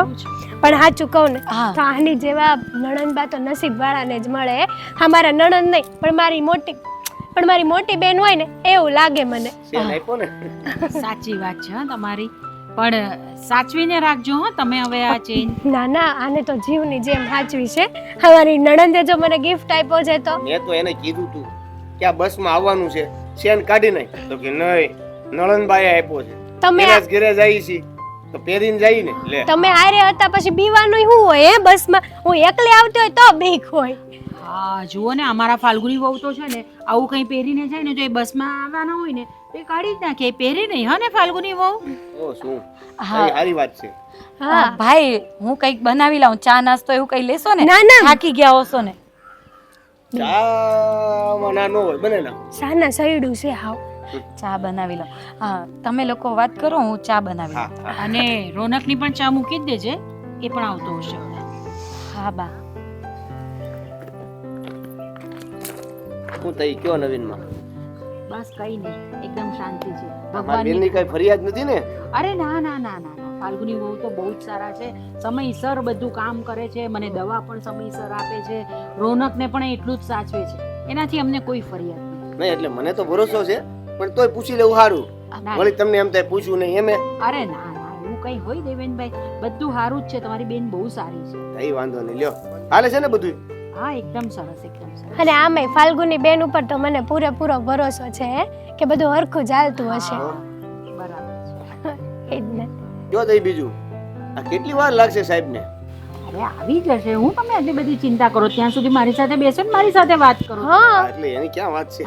પણ સાચું કહું ને હા. તો આની જેવા નણંદબા તો નસીબ વાળાને જ મળે. હા મારા નણંદ નહીં પણ મારી મોટી બેન હોય ને એવું લાગે મને. સેન આપ્યો ને. સાચી વાત છે હા તમારી. પણ સાચવીને રાખજો હો તમે હવે આ ચેન. ના ના, આને તો જીવની જેમ સાચવી છે. અમારી નણંદે જો મને ગિફ્ટ આપ્યો છે તો મેં તો એને કીધું તું કે આ બસમાં આવવાનું છે, સેન કાઢી નાખ. તો કે નહીં, નળનબાઈએ આપ્યો છે. તમે એના જ ઘરે જઈએ છીએ તો પહેરીને જઈએ ને. લે તમે હારે હતા પછી બીવાનું શું હોય હે બસમાં? હું એકલી આવતી હોય તો બીક હોય. હા જુઓ ને, અમારા ફાલ્ગુની વહુ તો છે ને આવું કંઈ પહેરીને જાય ને તો એ બસમાં આવવાના હોય ને તો એ કાઢી જ નાખે, એ પહેરી નહીં. હા ને ફાલ્ગુની વહુ? ઓ શું હા. સારી વાત છે. હા ભાઈ હું કંઈક બનાવી લાવું, ચા નાસ્તો એવું કંઈ લેશો ને? ના, ના. થાકી ગયા હશો ને. ચામાં ના નો હોય બને ના. સાના સૈડું છે હાવ. ચા બનાવી લઉં. હા તમે લોકો વાત કરો, હું ચા બનાવી હા લઉં. હા અને રોનકની પણ ચા મૂકી જ દેજે, એ પણ આવતો હશે. હા બા. હું તઈ કયો નવીનમાં? બસ કઈ નહીં, એકદમ શાંતિ છે. મારી બેનની કઈ ફરિયાદ નથી ને? અરે ના ના ના ના ના, ફાલ્ગુની વહુ તો બહુ જ સારા છે. સમયસર બધું કામ કરે છે, મને દવા પણ સમયસર આપે છે, રોનકને પણ એટલું જ સાચવે છે. એનાથી અમને કોઈ ફરિયાદ નથી. નહીં એટલે મને તો ભરોસો છે, પણ તોય પૂછી લેવું સારું. વળી તમને એમ થાય પૂછ્યું નહીં એમે. અરે ના ના એવું કઈ હોય દેવેનભાઈ, બધું સારું જ છે. તમારી બેન બહુ સારી છે. કઈ વાંધો નહીં, લ્યો હાલે છે ને બધું. હા એકદમ સરસ, એકદમ સરસ. અને આમેય ફાલ્ગુની બેન ઉપર તો મને પૂરેપૂરો ભરોસો છે હે, કે બધું હરખું ચાલતું હશે. બરાબર છે. એ જ ને. જો દઈ બીજું, આ કેટલી વાર લાગશે સાહેબને? અરે આવી જશે. હું તમે આટલી બધી ચિંતા કરો ત્યાં સુધી મારી સાથે બેસો ને મારી સાથે વાત કરો. હા એટલે એની ક્યાં વાત છે?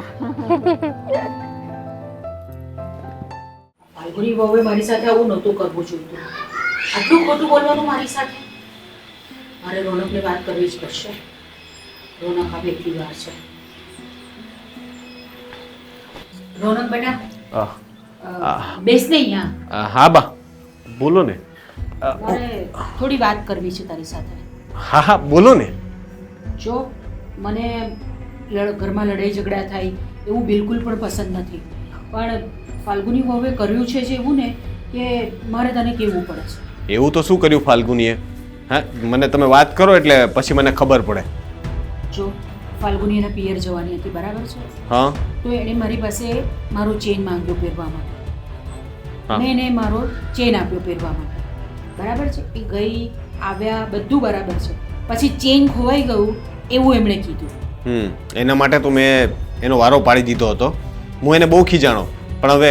ફાલ્ગુની વહુએ મારી સાથે આવું નહોતું કરવું જોઈએ. આટલું ખોટું બોલવાનું મારી સાથે. મારે રોનકને વાત કરવી જ પડશે. રોનક હવે એટલી વાર છે. રોનક બેટા બેસ ને અહીંયા. હા બા બોલો ને. મારે થોડી વાત કરવી છે તારી સાથે. હા હા બોલો ને. જો મને ઘરમાં લડાઈ ઝઘડા થાય એવું બિલકુલ પણ પસંદ નથી, પણ ફાલ્ગુની વહુએ કર્યું છે જે એવું ને કે મારે તને કહેવું પડે છે. એવું તો શું કર્યું ફાલ્ગુનીએ? હા મને તમે વાત કરો એટલે પછી મને ખબર પડે. જો ફાલ્ગુની એના પિયર જવાની હતી, બરાબર છે? હા તો એણે મારી પાસે મારો ચેન માંગ્યો પહેરવા માટે. હા. મેં એને મારો ચેન આપ્યો પહેરવા માટે, બરાબર છે? એ ગઈ આવ્યા બધું બરાબર છે, પછી ચેન ખોવાઈ ગયું એવું એમણે કીધું. એના માટે તો મેં એનો વારો પાડી દીધો હતો. હું એને બહુ ખીજાણો, પણ હવે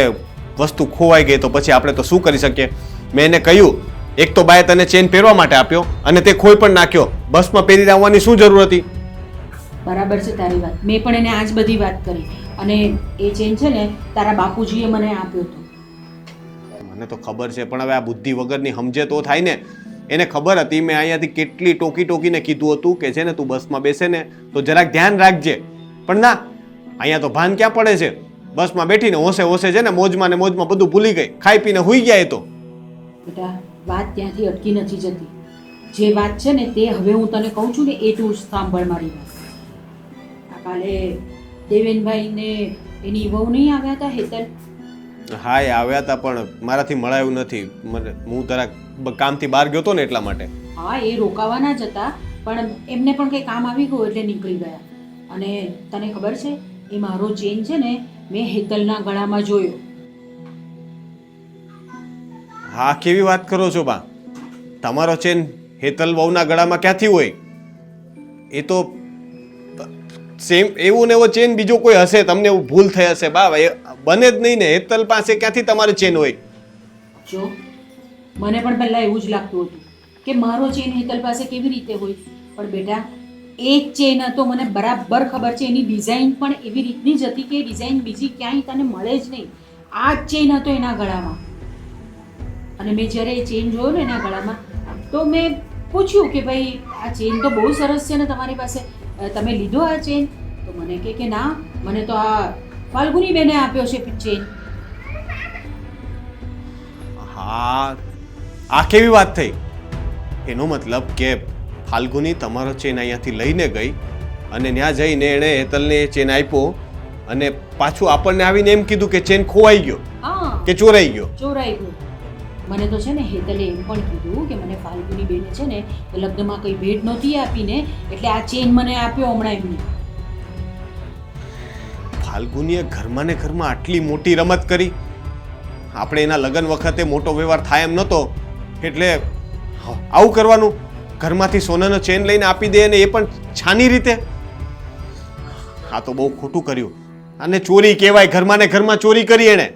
વસ્તુ ખોવાઈ ગઈ તો પછી આપણે તો શું કરી શકીએ. મેં એને કહ્યું, એક તો બાએ તને ચેન પહેરવા માટે આપ્યો અને તે ખોઈ પણ નાખ્યો. બસમાં પહેરી આવવાની શું જરૂર હતી? બરાબર છે તારી વાત. મેં પણ એને આજ બધી વાત કરી અને એ ચેન છે ને તારા બાપુજીએ મને આપ્યો હતો. મને તો ખબર છે, પણ હવે આ બુદ્ધિ વગરની સમજે તો થાય ને. એને ખબર હતી મેં અહીંયાથી કેટલી ટોકીને કીધું હતું કે છે ને તું બસમાં બેસે ને તો જરાક ધ્યાન રાખજે, પણ ના, અહીંયા તો ભાન ક્યાં પડે છે. બસમાં બેઠીને હોશે છે ને મોજમાં બધું ભૂલી ગઈ, ખાઈ પીને હુઈ ગયા. એ તો બેટા વાત ત્યાંથી અટકી નથી જતી. જે વાત છે ને તે હવે હું તને કહું છું ને એ તું સાંભળ મારી વાત. આ કાલે દેવેનભાઈ ને એની વહુ નહીં આવ્યા હતા હેતલ? હા એ આવ્યા હતા પણ મારાથી મળાયું નથી. હું જરાક કામથી બહાર ગયો હતો ને એટલા માટે. હા એ રોકાવાના જ હતા, પણ એમને પણ કંઈ કામ આવી ગયું એટલે નીકળી ગયા. અને તને ખબર છે એ મારો ચેન છે ને મેં હેતલના ગળામાં જોયો. હા કેવી વાત કરો છો બા? તમારો ચેન હેતલ વહુના ગળામાં ક્યાંથી હોય? એ તો સેમ એવું ને એવો ચેન બીજો કોઈ હશે, તમને એવું ભૂલ થઈ હશે બા. એ બને જ નહીં ને. હેતલ પાસે ક્યાંથી તમારો ચેન હોય? જો મને પણ પહેલાં એવું જ લાગતું હતું કે મારો ચેન હેતલ પાસે કેવી રીતે હોય, પણ બેટા એ જ ચેન હતો. મને બરાબર ખબર છે એની ડિઝાઇન પણ એવી રીતની જ હતી કે એ ડિઝાઇન બીજી ક્યાંય તને મળે જ નહીં. આ જ ચેન હતો એના ગળામાં. અને મેં જ્યારે એ ચેન જોયો ને એના ગળામાં તો મેં પૂછ્યું કે ભાઈ આ ચેન તો બહુ સરસ છે ને તમારી પાસે, તમે લીધો આ ચેન? તો મને કે ના, મને તો આ ફાલ્ગુની બેને આપ્યો છે ચેન. હા આ કેવી વાત થઈ? એનો મતલબ કે ફાલ્ગુની તમારો ચેન અહીંયાથી લઈને ગઈ અને ત્યાં જઈને એણે હેતલને ચેન આપ્યો અને પાછું આપણને આવીને એમ કીધું કે ચેન ખોવાઈ ગયો હા કે ચોરાઈ ગયો. ચોરાઈ ગયું. મને તો છે ને હેતલે એમ પણ કીધું કે મને ફાલ્ગુની બેને છે ને લગ્નમાં કંઈ ભેટ નહોતી આપીને એટલે આ ચેન મને આપ્યો હમણાં એમને. ફાલ્ગુનીએ ઘરમાં ને ઘરમાં આટલી મોટી રમત કરી. આપણે એના લગ્ન વખતે મોટો વ્યવહાર થાય એમ નહોતો એટલે આવું કરવાનું? ઘરમાંથી સોનાનો ચેન લઈને આપી દે અને એ પણ છાની રીતે? આ તો બહુ ખોટું કર્યું. અને ચોરી કહેવાય. ઘરમાં ને ઘરમાં ચોરી કરી એણે.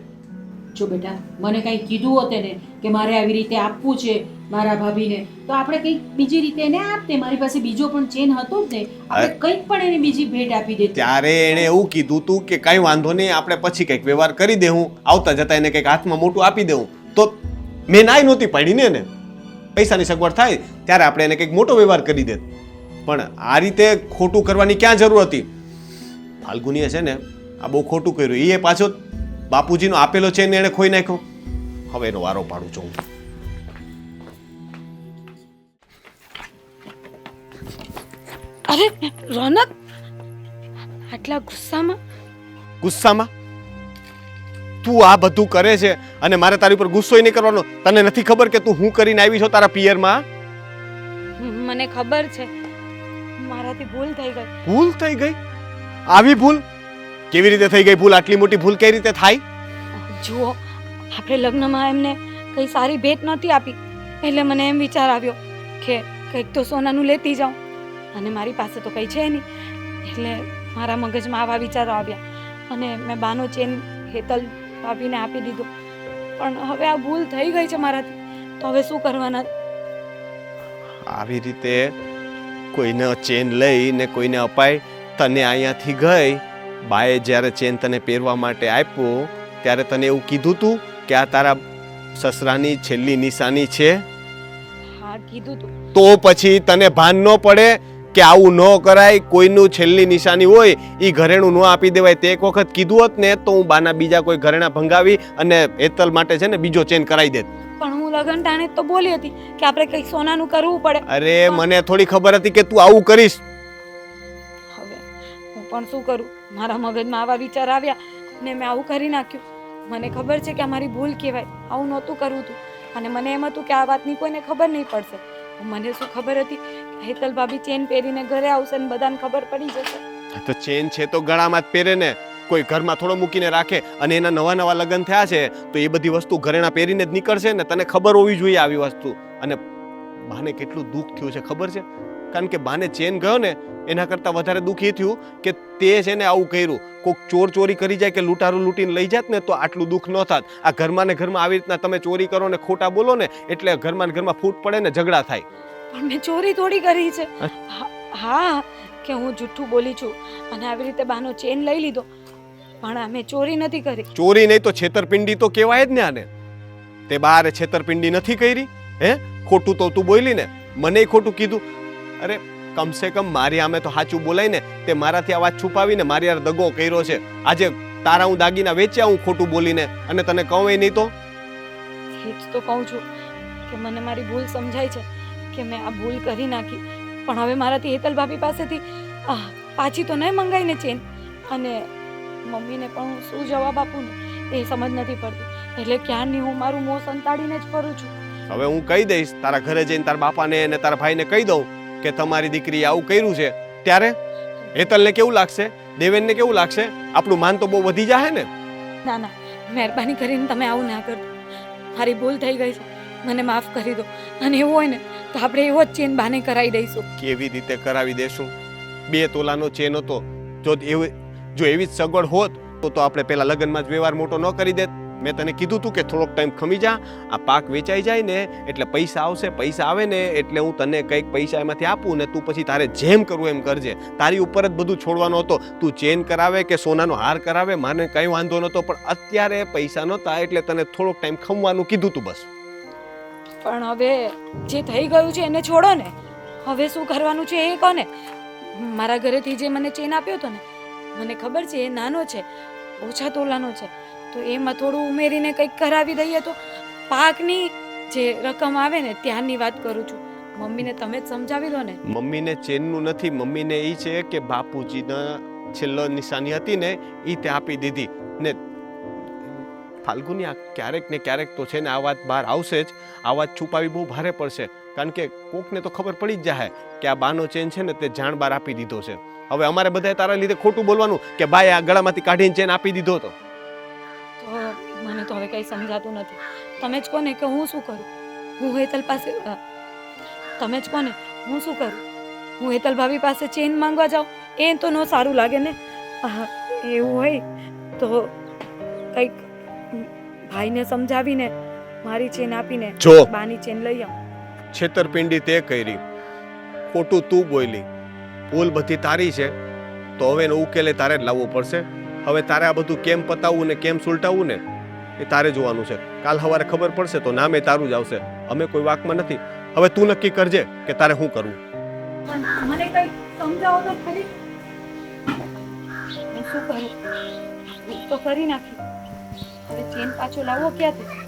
જો બેટા મને કંઈ કીધું હોત ને કે મારે આવી રીતે આપવું છે મારા ભાભીને તો આપણે કંઈક બીજી રીતે એને આપતે. મારી પાસે બીજો પણ ચેન હતો જ ને, આપણે કંઈક પણ એને બીજી ભેટ આપી દેતી. ત્યારે એણે એવું કીધું તું કે કઈ વાંધો નહીં, આપણે પછી કંઈક વ્યવહાર કરી દેવું, આવતા જતા એને કંઈક હાથમાં મોટું આપી દેવું. તો મેં નાઈ નહોતી પાડી ને એને. પૈસાની સગવડ થાય ત્યારે આપણે એને કંઈક મોટો વ્યવહાર કરી દેત. પણ આ રીતે ખોટું કરવાની ક્યાં જરૂર હતી? ફાલ્ગુનીએ છે ને આ બહુ ખોટું કર્યું. એ પાછો બાપુજીનો આપેલો છે ને એને ખોઈ નાખ્યો. હવે એનો વારો પાડું છું. અરે રોનક, આટલા ગુસ્સામાં? ગુસ્સામાં? તું આ બધું કરે છે અને મારે તારી ઉપર ગુસ્સો નહીં કરવાનો? તને નથી ખબર કે તું હું કરીને આવી છો તારા પિયરમાં? મને ખબર છે, મારાથી ભૂલ થઈ ગઈ. ભૂલ થઈ ગઈ? આવી ભૂલ કેવી રીતે થઈ ગઈ ભૂલ? આટલી મોટી ભૂલ કઈ રીતે થાય? જુઓ, આપણે લગ્નમાં એમને કંઈ સારી ભેટ નહોતી આપી, એટલે મને એમ વિચાર આવ્યો કે કંઈક તો સોનાનું લેતી જાઉં, અને મારી પાસે તો કંઈ છે નહીં, એટલે મારા મગજમાં આવા વિચારો આવ્યા અને મેં બાનો ચેન હેતલ ભાભીને આપી દીધો. પણ હવે આ ભૂલ થઈ ગઈ છે મારાથી, તો હવે શું કરવાના? આવી રીતે કોઈને ચેન લઈને કોઈને અપાય? તને અહીંયાથી ગઈ બાએ જ્યારે ચેન તને પહેરવા માટે આપ્યું ત્યારે તને એવું કીધું તું કે આ તારા સસરાની છેલ્લી નિશાની છે? હા, કીધું તું. તો પછી તને ભાન ન પડે કે આવું ન કરાય? કોઈનું છેલ્લી નિશાની હોય એ ઘરેણું ન આપી દેવાય. તે એક વખત કીધું હોત ને તો હું બાના બીજા કોઈ ઘરેણા ભંગાવી અને હેતલ માટે છે ને બીજો ચેન કરાવી દેત. પણ હું લગન ટાણે તો બોલી હતી કે આપણે કંઈક સોનાનું કરવું પડે. અરે મને થોડી ખબર હતી કે તું આવું કરીશ. હવે હું પણ શું કરું? મારા મગજમાં આવા વિચાર આવ્યા ને મેં આવું કરી નાખ્યું. મને ખબર છે કે આ મારી ભૂલ કહેવાય, આવું નહોતું કરવું તું, અને મને એમ હતું કે આ વાતની કોઈને ખબર નહીં પડશે. મને શું ખબર હતી કે હેતલ ભાભી ચેન પહેરીને ઘરે આવશે ને બધાને ખબર પડી જશે. તો ચેન છે તો ગળામાં જ પહેરે ને, કોઈ ઘરમાં થોડો મૂકીને રાખે. અને એના નવા નવા લગ્ન થયા છે તો એ બધી વસ્તુ ઘરેણા પહેરીને જ નીકળશે ને. તને ખબર હોવી જોઈએ આવી વસ્તુ. અને બાને કેટલું દુઃખ થયું છે ખબર છે? કારણ કે બાને ચેન ગયો ને એના કરતાં વધારે દુઃખ એ થયું કે તે છે ને આવું કર્યું. કોઈક ચોર ચોરી કરી જાય કે લૂંટારું લૂંટીને લઈ જાત ને તો આટલું દુઃખ ન થાત. આ ઘરમાં ને ઘરમાં આવી રીતના તમે ચોરી કરો ને ખોટા બોલો ને એટલે ઘરમાં ને ઘરમાં ફૂટ પડે ને ઝઘડા થાય. પણ મેં ચોરી થોડી કરી છે. હા, કે હું જૂઠું બોલી છું અને આવી રીતે બાનો ચેન લઈ લીધો, પણ મેં ચોરી નથી કરી. ચોરી નહીં તો છેતરપિંડી તો કહેવાય જ ને આને. તે બારે છેતરપિંડી નથી કરી? હે, ખોટું તો તું બોલી ને, મને ખોટું કીધું. અરે કમસે કમ મારી આમે તો સાચું બોલાય ને. તે મારાથી આ વાત છુપાવીને મારી યાર દગો કર્યો છે. આજે તારા હું દાગીના વેચ્યા હું ખોટું બોલીને, અને તને કહું એ નહીં તો? એ જ તો કહું છું કે મને મારી ભૂલ સમજાય છે કે મેં આ ભૂલ કરી નાખી. પણ હવે મારાથી હેતલ ભાભી પાસેથી પાછી તો નહીં મંગાઈ ને ચેન, અને મમ્મીને પણ હું શું જવાબ આપું ને એ સમજ નથી પડતી. એટલે ક્યારની હું મારું મોં સંતાડીને જ ફરું છું. હવે હું કહી દઈશ તારા ઘરે જઈને તારા બાપાને અને તારા ભાઈને કહી દઉં કે તમારી દીકરીએ આવું કર્યું છે. ત્યારે હેતલને કેવું લાગશે? દેવેનને કેવું લાગશે? આપણું માન તો બહુ વધી જાય ને. ના ના, મહેરબાની કરીને તમે આવું ના કરજો. મારી ભૂલ થઈ ગઈ છે, મને માફ કરી દો. અને એવું હોય ને તો આપણે એવો જ ચેન બાને કરાવી દઈશું. કેવી રીતે કરાવી દેશું? 2 તોલાનો ચેન હતો. જો એવી જ સગવડ હોત તો આપણે પેલા લગ્નમાં જ વ્યવહાર મોટો ન કરી દેત. મેં તને કીધું તું કે થોડોક ટાઈમ ખમી જા, આ પાક વેચાઈ જાય ને એટલે પૈસા આવશે. પૈસા આવે ને એટલે હું તને કંઈક પૈસા એમાંથી આપું ને તું પછી તારે જેમ કરવું એમ કરજે. તારી ઉપર જ બધું છોડવાનું હતો. તું ચેન કરાવે કે સોનાનો હાર કરાવે મને કંઈ વાંધો નહોતો, પણ અત્યારે પૈસા નહોતા એટલે તને થોડોક ટાઈમ ખમવાનું કીધું તું બસ. પણ હવે જે થઈ ગયું છે એને છોડો ને. હવે શું કરવાનું છે એ કહો ને. મારા ઘરેથી જે મને ચેન આપ્યો હતો ને, મને ખબર છે એ નાનો છે, ઓછા તોલાનો છે, તો એમાં થોડું ઉમેરીને કંઈક કરાવી દઈએ તો. પાકની જે રકમ આવે ને ત્યાંની વાત કરું છું. મમ્મીને તમે જ સમજાવી દો ને. મમ્મીને ચેનનું નથી, મમ્મીને એ છે કે બાપુજીના છેલ્લો નિશાની હતી ને એ તે આપી દીધી ને. ફાલ્ગુની આ ક્યારેક ને ક્યારેક તો છે ને આ વાત બહાર આવશે જ. આ વાત છુપાવી બહુ ભારે પડશે, કારણ કે કોકને તો ખબર પડી જ જાય કે આ બાનો ચેન છે ને તે જાણ બહાર આપી દીધો છે. હવે અમારે બધાએ તારા લીધે ખોટું બોલવાનું કે બાએ આ ગળામાંથી કાઢીને ચેન આપી દીધો હતો. તો મને તો હવે કંઈ સમજાતું નથી. તમે જ કહો ને કે હું શું કરું? હું હેતલ પાસે તમે જ કહો ને હું શું કરું? હું હેતલ ભાભી પાસે ચેન માંગવા જાઉં? એ તો ન સારું લાગે ને. એવું હોય તો કંઈક ભાઈને સમજાવીને મારી ચેન આપીને જો બાની ચેન લઈ આવ. છેતરપિંડી તે કરી, ખોટું તું બોલી, ભૂલ બધી તારી છે. તો હવે એનો ઉકેલે તારે જ લાવવો પડશે. હવે તારે આ બધું કેમ પતાવવું ને કેમ સુલટાવવું ને એ તારે જોવાનું છે. કાલ સવારે ખબર પડશે તો નામે તારું જ આવશે. અમે કોઈ વાકમાં નથી. હવે તું નક્કી કરજે કે તારે શું કરવું. પણ મને કંઈ સમજાવો તો ખરી. હું શું કરું? તો કરી નાખી. હવે ચેન પાછો લાવવો ક્યાંથી?